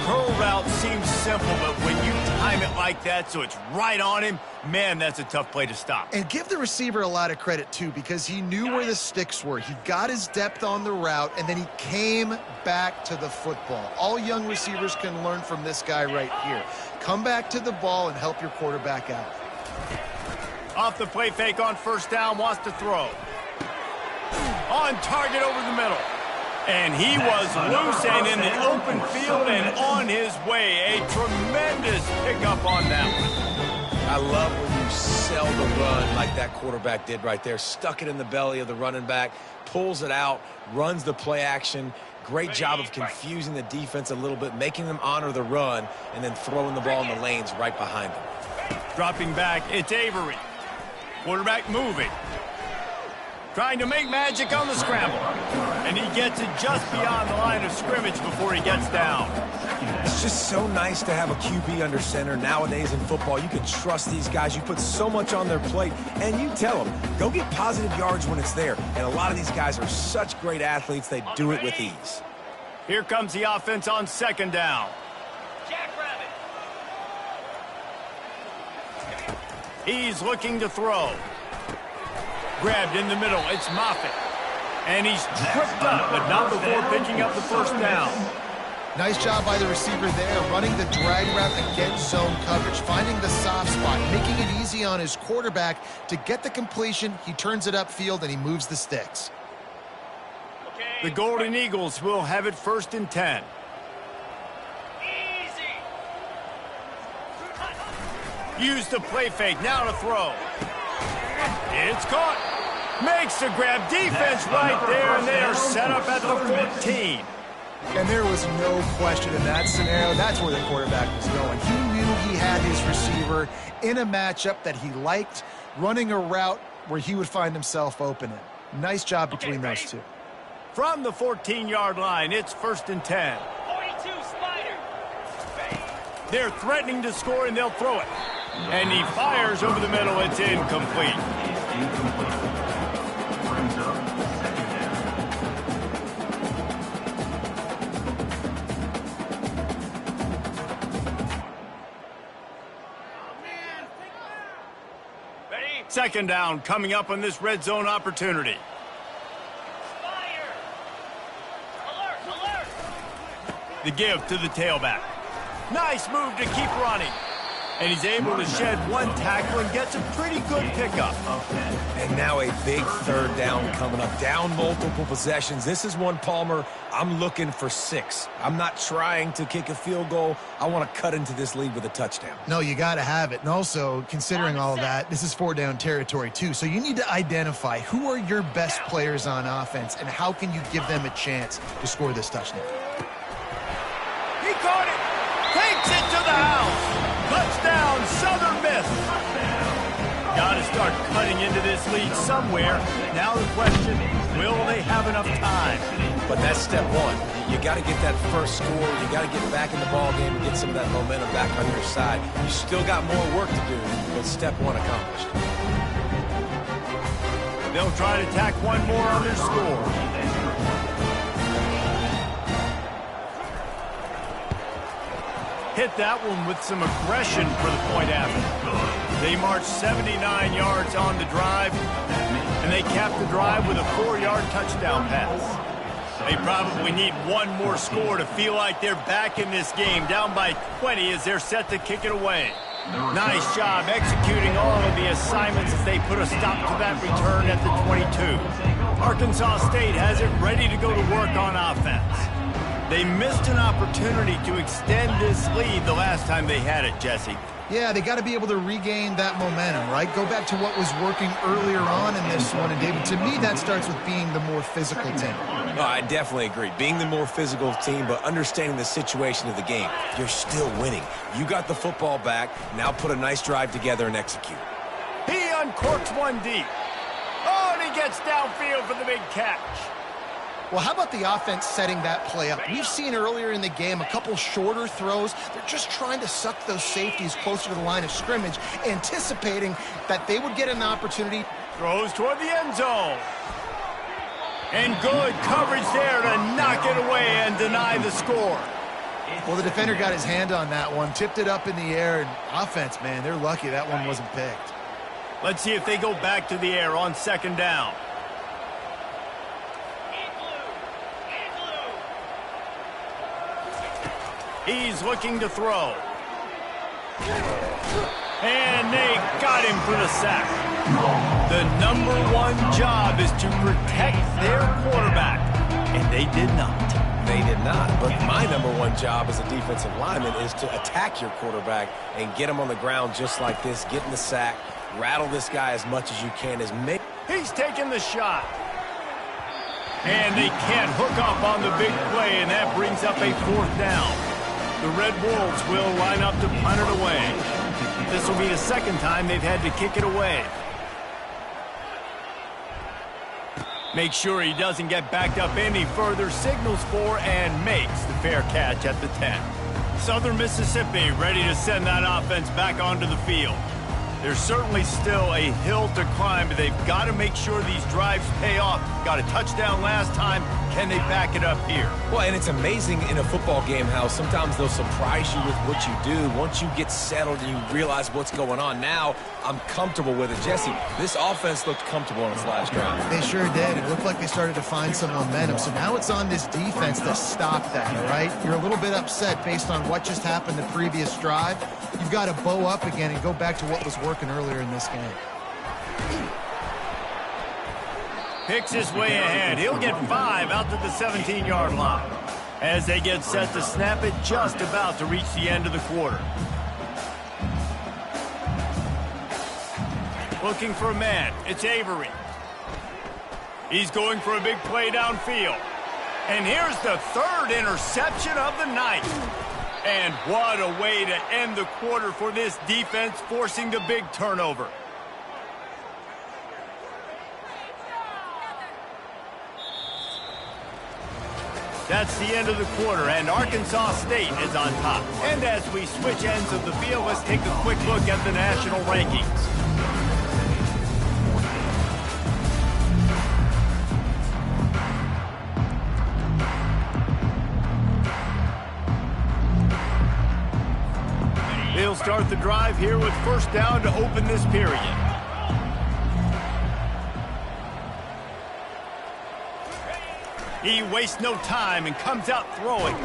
Curl route seems simple, but when you time it like that so it's right on him, man, that's a tough play to stop. And give the receiver a lot of credit, too, because he knew where the sticks were. He got his depth on the route, and then he came back to the football. All young receivers can learn from this guy right here. Come back to the ball and help your quarterback out. Off the play fake on first down, wants to throw. On target over the middle. And he was loose and in the open field and on his way. A tremendous pickup on that one. I love when you sell the run like that quarterback did right there. Stuck it in the belly of the running back, pulls it out, runs the play action. Great job of confusing the defense a little bit, making them honor the run, and then throwing the ball in the lanes right behind them. Dropping back, it's Avery. Quarterback moving. Trying to make magic on the scramble. And he gets it just beyond the line of scrimmage before he gets down. It's just so nice to have a QB under center. Nowadays in football, you can trust these guys. You put so much on their plate, and you tell them, go get positive yards when it's there. And a lot of these guys are such great athletes, they do it with ease. Here comes the offense on second down. Jackrabbit. He's looking to throw. Grabbed in the middle, it's Moffitt. And he's tripped up, but not before picking up the first down. Nice job by the receiver there, running the drag route against zone coverage, finding the soft spot, making it easy on his quarterback to get the completion. He turns it upfield, and he moves the sticks. The Golden Eagles will have it 1st and 10. Easy. Use the play fake, now to throw. It's caught. Makes the grab, defense right there, and they are set up at the 14. And there was no question in that scenario. That's where the quarterback was going. He knew he had his receiver in a matchup that he liked, running a route where he would find himself open in. Nice job between those two. From the 14-yard line, it's 1st and 10. 42 Spider. They're threatening to score, and they'll throw it. And he fires over the middle. It's incomplete. Brings up second down. Ready? Second down coming up on this red zone opportunity. Fire. Alert, alert. The give to the tailback. Nice move to keep running. And he's able to shed one tackle and gets a pretty good pickup. And now a big third down coming up. Down multiple possessions. This is one, Palmer, I'm looking for 6. I'm not trying to kick a field goal. I want to cut into this lead with a touchdown. No, you got to have it. And also, considering all of that, this is 4-down territory, too. So you need to identify who are your best players on offense and how can you give them a chance to score this touchdown. He caught it. Takes it to the house. Touchdown, Southern Miss. Got to start cutting into this lead somewhere. Now the question, will they have enough time? But that's step one. You got to get that first score. You got to get back in the ball game and get some of that momentum back on your side. You still got more work to do, but step one accomplished. They'll try to tack one more on their score. Hit that one with some aggression for the point after. They marched 79 yards on the drive, and they capped the drive with a 4-yard touchdown pass. They probably need one more score to feel like they're back in this game, down by 20 as they're set to kick it away. Nice job executing all of the assignments as they put a stop to that return at the 22. Arkansas State has it ready to go to work on offense. They missed an opportunity to extend this lead the last time they had it, Jesse. Yeah, they got to be able to regain that momentum, right? Go back to what was working earlier on in this one. And, David, to me, that starts with being the more physical team. No, I definitely agree. Being the more physical team, but understanding the situation of the game. You're still winning. You got the football back. Now put a nice drive together and execute. He uncorks one deep. Oh, and he gets downfield for the big catch. Well, how about the offense setting that play up? We've seen earlier in the game a couple shorter throws. They're just trying to suck those safeties closer to the line of scrimmage, anticipating that they would get an opportunity. Throws toward the end zone. And good coverage there to knock it away and deny the score. Well, the defender got his hand on that one, tipped it up in the air, and offense, man, they're lucky that one wasn't picked. Let's see if they go back to the air on second down. He's looking to throw. And they got him for the sack. The #1 job is to protect their quarterback, and they did not. They did not. But my #1 job as a defensive lineman is to attack your quarterback and get him on the ground just like this, get in the sack, rattle this guy as much as you can. He's taking the shot. And they can't hook up on the big play, and that brings up a 4th down. The Red Wolves will line up to punt it away. This will be the 2nd time they've had to kick it away. Make sure he doesn't get backed up any further, signals for and makes the fair catch at the 10. Southern Mississippi ready to send that offense back onto the field. There's certainly still a hill to climb, but they've got to make sure these drives pay off. Got a touchdown last time. Can they back it up here? Well, and it's amazing in a football game how sometimes they'll surprise you with what you do. Once you get settled and you realize what's going on, now I'm comfortable with it. Jesse, this offense looked comfortable on its last drive. They sure did. It looked like they started to find some momentum. So now it's on this defense to stop that, all right? You're a little bit upset based on what just happened the previous drive. You've got to bow up again and go back to what was working earlier in this game. Picks his way ahead. He'll get 5 out to the 17-yard line. As they get set to snap it, just about to reach the end of the quarter. Looking for a man. It's Avery. He's going for a big play downfield. And here's the 3rd interception of the night. And what a way to end the quarter for this defense, forcing the big turnover. That's the end of the quarter, and Arkansas State is on top. And as we switch ends of the field, let's take a quick look at the national rankings. They'll start the drive here with 1st down to open this period. He wastes no time and comes out throwing.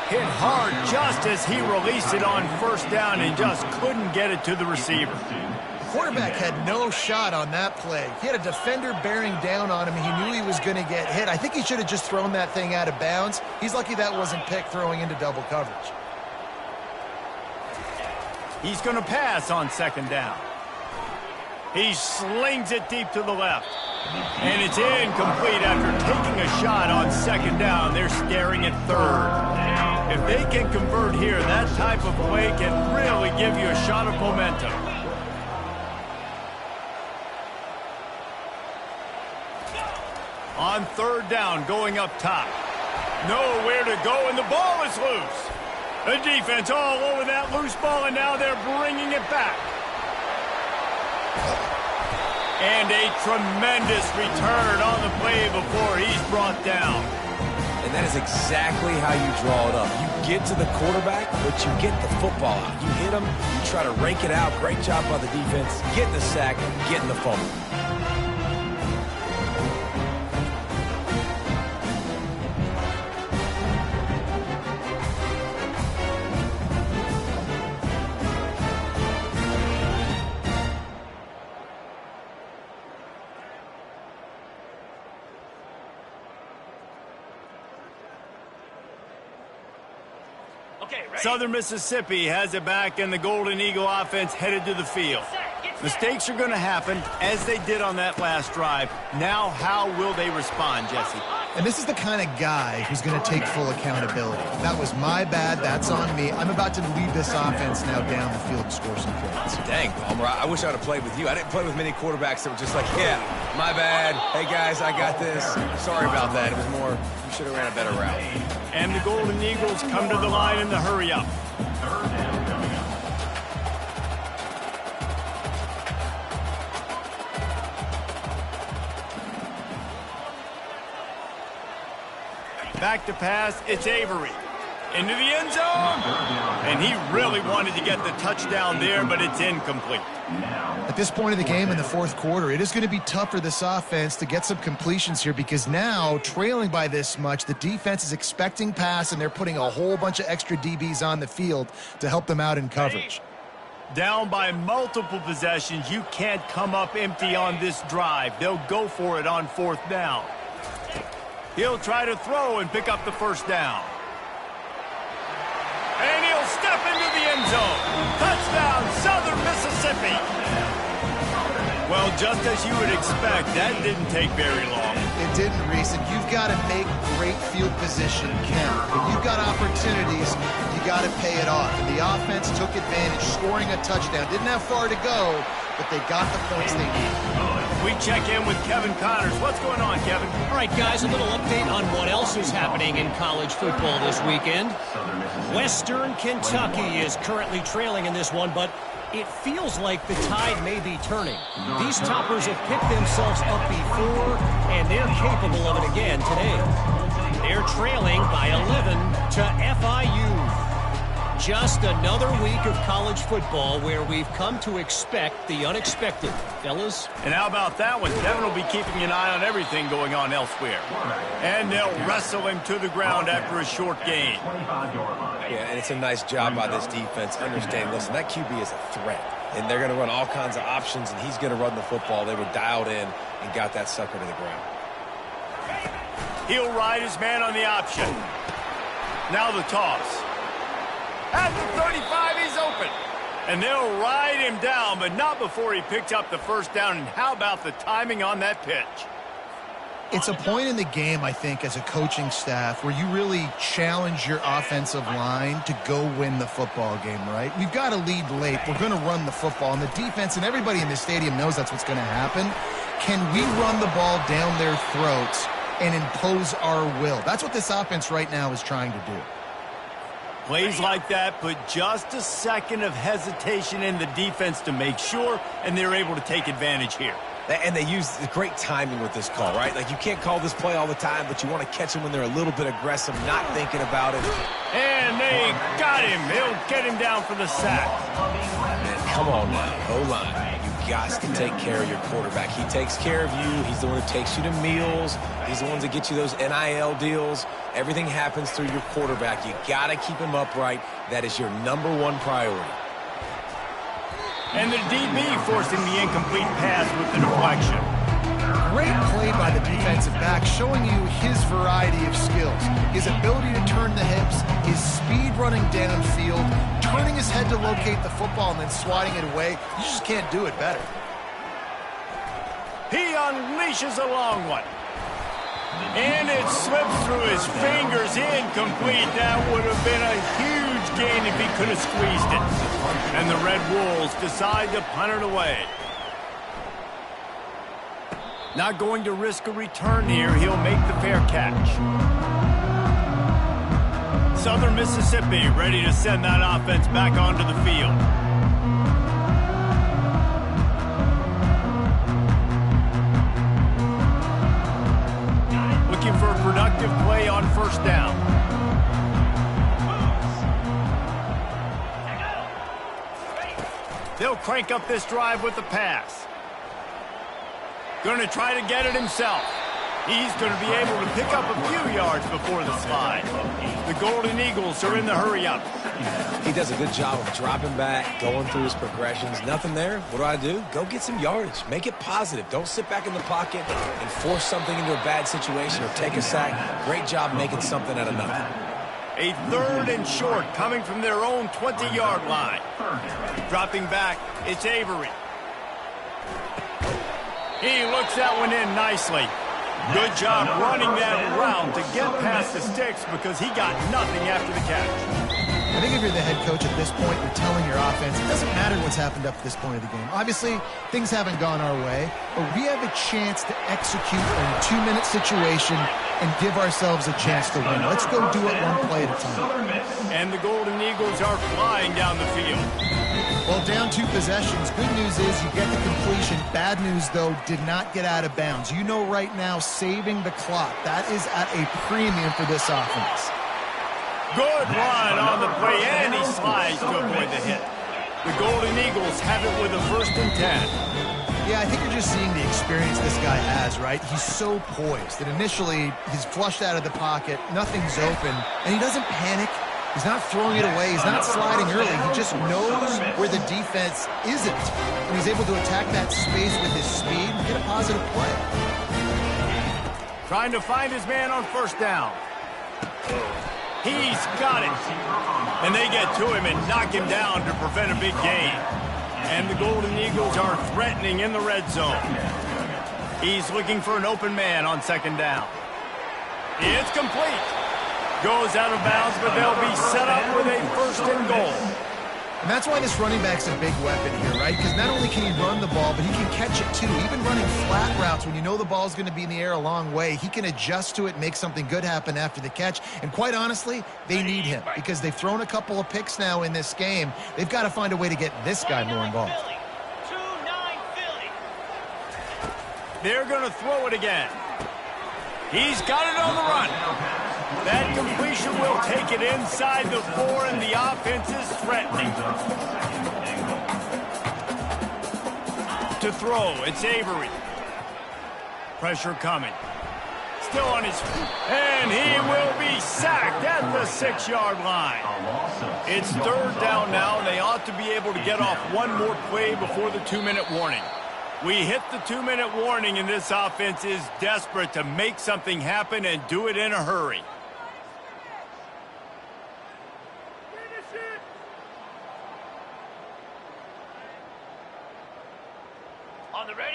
Hit hard just as he released it on 1st down and just couldn't get it to the receiver. Quarterback had no shot on that play. He had a defender bearing down on him. He knew he was going to get hit. I think he should have just thrown that thing out of bounds. He's lucky that wasn't picked throwing into double coverage. He's going to pass on 2nd down. He slings it deep to the left. And it's incomplete after taking a shot on 2nd down. They're staring at 3rd. If they can convert here, that type of play can really give you a shot of momentum. On 3rd down, going up top. Nowhere to go, and the ball is loose. The defense all over that loose ball, and now they're bringing it back. And a tremendous return on the play before he's brought down. And that is exactly how you draw it up. You get to the quarterback, but you get the football out. You hit him, you try to rake it out. Great job by the defense. Get the sack, get in the fumble. Southern Mississippi has it back, and the Golden Eagle offense headed to the field. Mistakes are going to happen, as they did on that last drive. Now, how will they respond, Jesse? And this is the kind of guy who's going to take full accountability. That was my bad. That's on me. I'm about to lead this offense now down the field to score some points. Dang, Palmer, I wish I would have played with you. I didn't play with many quarterbacks that were just like, yeah, my bad. Hey, guys, I got this. Sorry about that. It was more, you should have ran a better route. And the Golden Eagles come to the line in the hurry-up. Back to pass, it's Avery. Into the end zone. And he really wanted to get the touchdown there, but it's incomplete. At this point of the game in the fourth quarter, it is going to be tough for this offense to get some completions here because now, trailing by this much, the defense is expecting pass, and they're putting a whole bunch of extra DBs on the field to help them out in coverage. Down by multiple possessions, you can't come up empty on this drive. They'll go for it on fourth down. He'll try to throw and pick up the first down. And he'll step into the end zone. Touchdown, Southern Mississippi. Well, just as you would expect, that didn't take very long. It didn't, Reese, and you've got to make great field position count. When you've got opportunities, you got to pay it off. And the offense took advantage, scoring a touchdown. Didn't have far to go, but they got the points they needed. We check in with Kevin Connors. What's going on, Kevin? All right, guys, a little update on what else is happening in college football this weekend. Western Kentucky is currently trailing in this one, but it feels like the tide may be turning. These toppers have picked themselves up before, and they're capable of it again today. They're trailing by 11 to FIU. Just another week of college football where we've come to expect the unexpected. Fellas? And how about that one? Kevin will be keeping an eye on everything going on elsewhere. And they'll wrestle him to the ground after a short gain. Yeah, and it's a nice job by this defense. Understand, listen, that QB is a threat. And they're going to run all kinds of options, and he's going to run the football. They were dialed in and got that sucker to the ground. He'll ride his man on the option. Now the toss. At the 35, he's open. And they'll ride him down, but not before he picked up the first down. And how about the timing on that pitch? It's a point in the game, I think, as a coaching staff where you really challenge your offensive line to go win the football game, right? We've got to lead late. We're going to run the football. And the defense and everybody in the stadium knows that's what's going to happen. Can we run the ball down their throats and impose our will? That's what this offense right now is trying to do. Plays like that put just a second of hesitation in the defense to make sure, and they're able to take advantage here. And they use the great timing with this call, right? Like, you can't call this play all the time, but you want to catch them when they're a little bit aggressive, not thinking about it. And they got him. They'll get him down for the sack. Man, come on now, O-line. You got to take care of your quarterback. He takes care of you. He's the one who takes you to meals. He's the one that gets you those NIL deals. Everything happens through your quarterback. You got to keep him upright. That is your #1 priority. And the DB forcing the incomplete pass with the deflection. Great play by the defensive back, showing you his variety of skills. His ability to turn the hips, his speed running downfield, turning his head to locate the football and then swatting it away. You just can't do it better. He unleashes a long one. And it slips through his fingers, incomplete. That would have been a huge gain if he could have squeezed it. And the Red Wolves decide to punt it away. Not going to risk a return here. He'll make the fair catch. Southern Mississippi ready to send that offense back onto the field. Looking for a productive play on first down. They'll crank up this drive with the pass. Going to try to get it himself. He's going to be able to pick up a few yards before the slide. The Golden Eagles are in the hurry-up. He does a good job of dropping back, going through his progressions. Nothing there. What do? Go get some yardage. Make it positive. Don't sit back in the pocket and force something into a bad situation or take a sack. Great job making something out of nothing. A 3rd and short coming from their own 20-yard line. Dropping back, it's Avery. He looks that one in nicely. Good job running that route to get past the sticks because he got nothing after the catch. I think if you're the head coach at this point, you're telling your offense, it doesn't matter what's happened up to this point of the game. Obviously, things haven't gone our way, but we have a chance to execute in a 2-minute situation and give ourselves a chance to win. Let's go do it one play at a time. And the Golden Eagles are flying down the field. Well, down 2 possessions. Good news is you get the completion. Bad news, though, did not get out of bounds. You know right now, saving the clock. That is at a premium for this offense. Good run on the play, and he slides to avoid the hit. The Golden Eagles have it with a 1st and 10. Yeah, I think you're just seeing the experience this guy has, right? He's so poised that initially he's flushed out of the pocket, nothing's open, and he doesn't panic. He's not throwing it away. He's not sliding early. He just knows where the defense isn't, and he's able to attack that space with his speed and get a positive play. Trying to find his man on 1st down. He's got it. And they get to him and knock him down to prevent a big gain. And the Golden Eagles are threatening in the red zone. He's looking for an open man on 2nd down. It's complete. Goes out of bounds, but they'll be set up with a 1st and goal. And that's why this running back's a big weapon here, right? Because not only can he run the ball, but he can catch it too. Even running flat routes when you know the ball's going to be in the air a long way, he can adjust to it, make something good happen after the catch. And quite honestly, they need him because they've thrown a couple of picks now in this game. They've got to find a way to get this guy more involved. 2-9 Philly. They're going to throw it again. He's got it on the run. That completion will take it inside the 4, and the offense is threatening. To throw, it's Avery. Pressure coming. Still on his feet. And he will be sacked at the 6-yard line. It's 3rd down now, and they ought to be able to get off one more play before the 2-minute warning. We hit the 2-minute warning, and this offense is desperate to make something happen and do it in a hurry.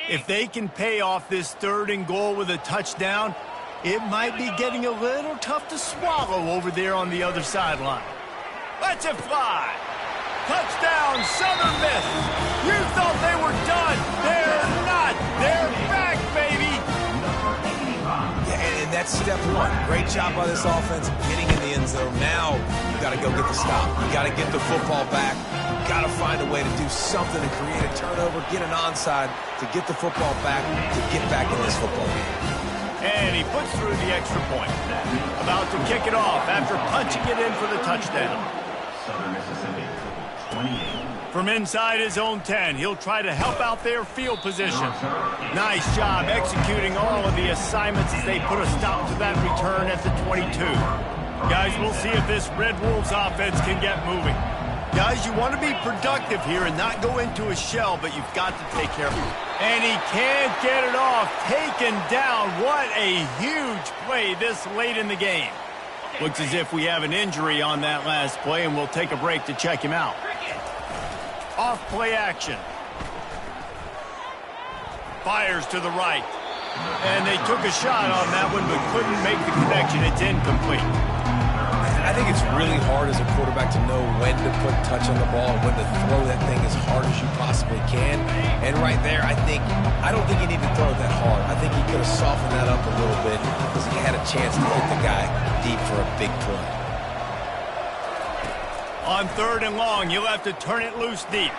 If they can pay off this 3rd and goal with a touchdown, it might be getting a little tough to swallow over there on the other sideline. Let's it fly. Touchdown, Southern Miss. You thought they were done. They're not. They're back, baby. Yeah, and that's step 1. Great job by this offense getting in the end zone. Now you got to go get the stop. You got to get the football back. You got to find a way to do something to create a turnover, get an onside, to get the football back, to get back in this football game. And he puts through the extra point. About to kick it off after punching it in for the touchdown. Southern Mississippi, 28. From inside his own 10, he'll try to help out their field position. Nice job executing all of the assignments as they put a stop to that return at the 22. Guys, we'll see if this Red Wolves offense can get moving. Guys, you want to be productive here and not go into a shell, but you've got to take care of it. And he can't get it off. Taken down. What a huge play this late in the game. Looks as if we have an injury on that last play, and we'll take a break to check him out. Off play action. Fires to the right. And they took a shot on that one, but couldn't make the connection. It's incomplete. I think it's really hard as a quarterback to know when to put touch on the ball and when to throw that thing as hard as you possibly can. And right there, I don't think he needed to throw it that hard. I think he could have softened that up a little bit because he had a chance to hit the guy deep for a big play. On 3rd and long, you'll have to turn it loose deep.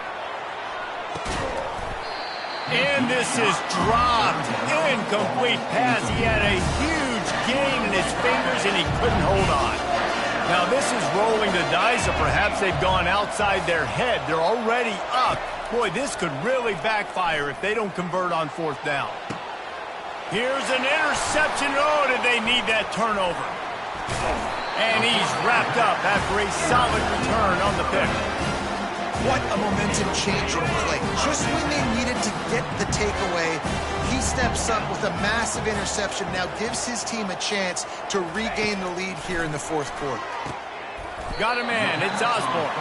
And this is dropped. Incomplete pass. He had a huge gain in his fingers, and he couldn't hold on. Now, this is rolling the dice, or perhaps they've gone outside their head. They're already up. Boy, this could really backfire if they don't convert on 4th down. Here's an interception. Oh, did they need that turnover? And he's wrapped up after a solid return on the pick. What a momentum changer play. Just when they needed to get the takeaway, he steps up with a massive interception, now gives his team a chance to regain the lead here in the 4th quarter. Got a man. It's Osborne.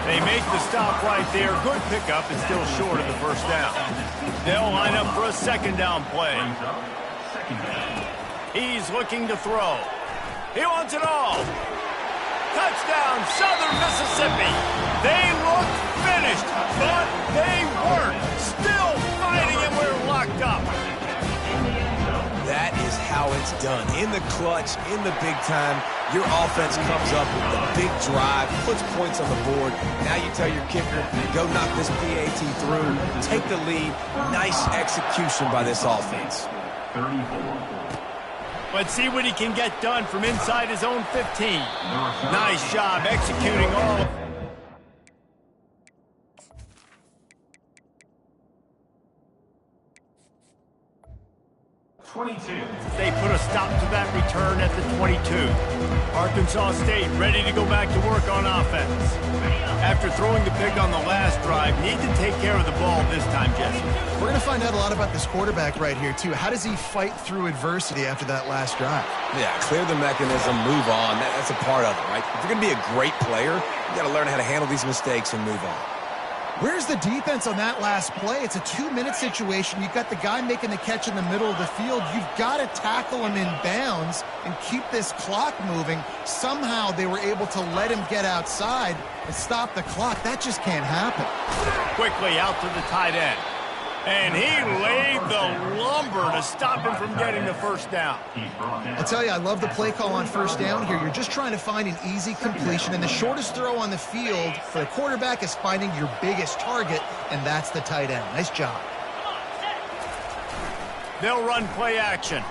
They make the stop right there. Good pickup and still short of the 1st down. They'll line up for a 2nd down play. He's looking to throw. He wants it all. Touchdown, Southern Mississippi. They looked finished, but they weren't. Still fighting, and we're locked up. That is how it's done. In the clutch, in the big time, your offense comes up with the big drive, puts points on the board. Now you tell your kicker, go knock this PAT through, take the lead. Nice execution by this offense. 34. Let's see what he can get done from inside his own 15. Nice job executing all of 22. They put a stop to that return at the 22. Arkansas State ready to go back to work on offense. After throwing the pick on the last drive, need to take care of the ball this time, Jesse. We're going to find out a lot about this quarterback right here, too. How does he fight through adversity after that last drive? Yeah, clear the mechanism, move on. That's a part of it, right? If you're going to be a great player, you got to learn how to handle these mistakes and move on. Where's the defense on that last play? It's a 2-minute situation. You've got the guy making the catch in the middle of the field. You've got to tackle him in bounds and keep this clock moving. Somehow they were able to let him get outside and stop the clock. That just can't happen. Quickly out to the tight end. And he laid the lumber to stop him from getting the first down. I'll tell you, I love the play call on first down here. You're just trying to find an easy completion, and the shortest throw on the field for the quarterback is finding your biggest target, and that's the tight end. Nice job. They'll run play action.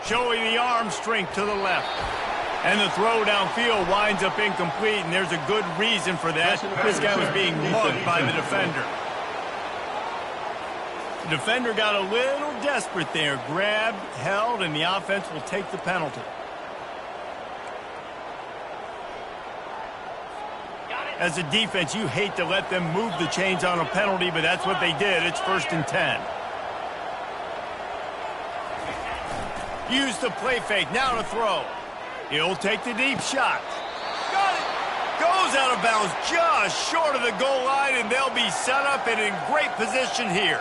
Showing the arm strength to the left. And the throw downfield winds up incomplete, and there's a good reason for that. This guy was being mugged by the defender. The defender got a little desperate there. Grabbed, held, and the offense will take the penalty. As a defense, you hate to let them move the chains on a penalty, but that's what they did. It's 1st and 10. Use the play fake. Now to throw. He'll take the deep shot. Got it. Goes out of bounds just short of the goal line, and they'll be set up and in great position here.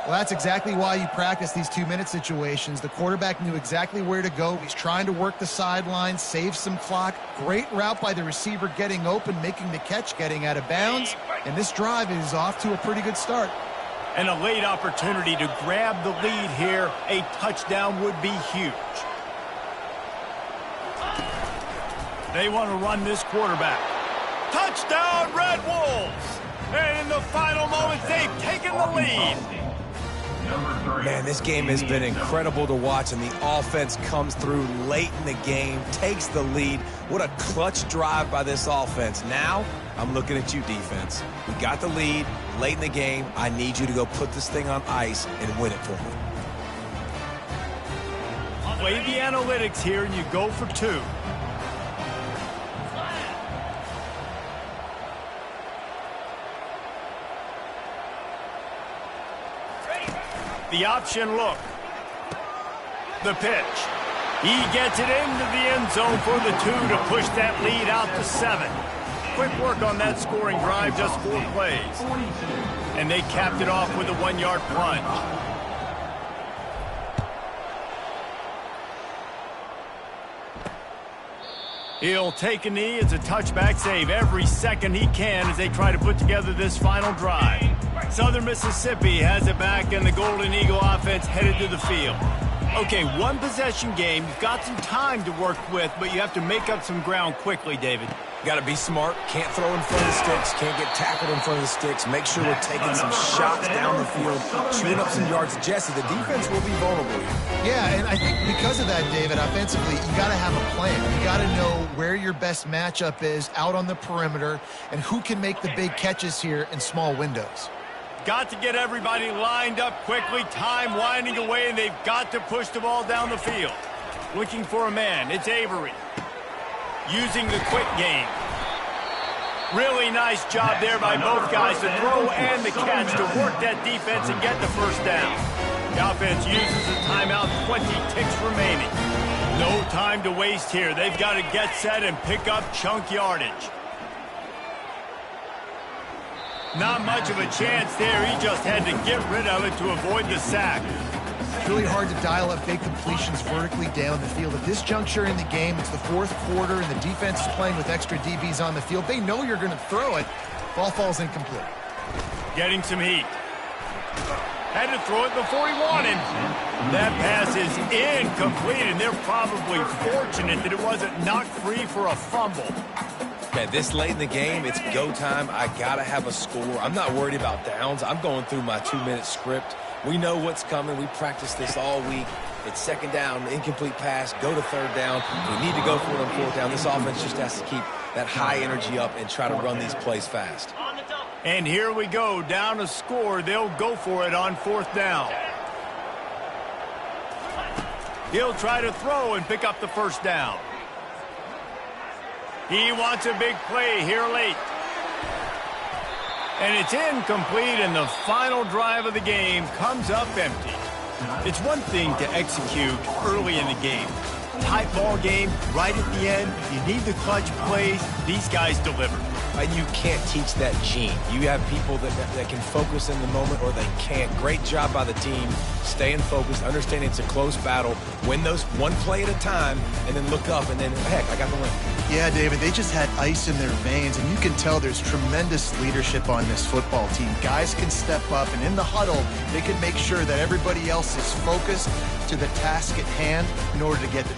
Well, that's exactly why you practice these 2-minute situations. The quarterback knew exactly where to go. He's trying to work the sideline, save some clock. Great route by the receiver getting open, making the catch, getting out of bounds. And this drive is off to a pretty good start. And a late opportunity to grab the lead here. A touchdown would be huge. They want to run this quarterback. Touchdown, Red Wolves! And in the final moments, they've taken the lead. Man, this game has been incredible to watch, and the offense comes through late in the game, takes the lead. What a clutch drive by this offense. Now, I'm looking at you, defense. We got the lead late in the game. I need you to go put this thing on ice and win it for me. Play the analytics here, and you go for 2. The option look. The pitch. He gets it into the end zone for the 2 to push that lead out to 7. Quick work on that scoring drive, just 4 plays. And they capped it off with a 1-yard plunge. He'll take a knee. It's a touchback save every second he can as they try to put together this final drive. Southern Mississippi has it back, and the Golden Eagle offense headed to the field. Okay, 1 possession game. You've got some time to work with, but you have to make up some ground quickly, David. Got to be smart. Can't throw in front of the sticks. Can't get tackled in front of the sticks. Make sure we're taking some shots down the field, chewing up some yards. Jesse, the defense will be vulnerable here. Yeah, and I think because of that, David, offensively, you got to have a plan. You got to know where your best matchup is out on the perimeter and who can make the big catches here in small windows. Got to get everybody lined up quickly. Time winding away, and they've got to push the ball down the field. Looking for a man. It's Avery. Using the quick game. Really nice job there by both guys, the throw and the catch, to work that defense and get the first down. The offense uses a timeout, 20 ticks remaining. No time to waste here. They've got to get set and pick up chunk yardage. Not much of a chance there. He just had to get rid of it to avoid the sack. It's really hard to dial up big completions vertically down the field. At this juncture in the game, it's the 4th quarter, and the defense is playing with extra DBs on the field. They know you're going to throw it. Ball falls incomplete. Getting some heat. Had to throw it before he wanted. That pass is incomplete, and they're probably fortunate that it wasn't knocked free for a fumble. Man, this late in the game, it's go time. I got to have a score. I'm not worried about downs. I'm going through my 2-minute script. We know what's coming. We practiced this all week. It's second down, incomplete pass, go to third down. We need to go for it on fourth down. This offense just has to keep that high energy up and try to run these plays fast. And here we go, down a score. They'll go for it on fourth down. He'll try to throw and pick up the first down. He wants a big play here late. And it's incomplete, and the final drive of the game comes up empty. It's one thing to execute early in the game. Tight ball game, right at the end, you need the clutch plays. These guys deliver. And you can't teach that gene. You have people that can focus in the moment or they can't. Great job by the team, staying focused, understanding it's a close battle, win those one play at a time, and then look up and then, heck, I got the win. Yeah, David, they just had ice in their veins, and you can tell there's tremendous leadership on this football team. Guys can step up, and in the huddle, they can make sure that everybody else is focused to the task at hand in order to get the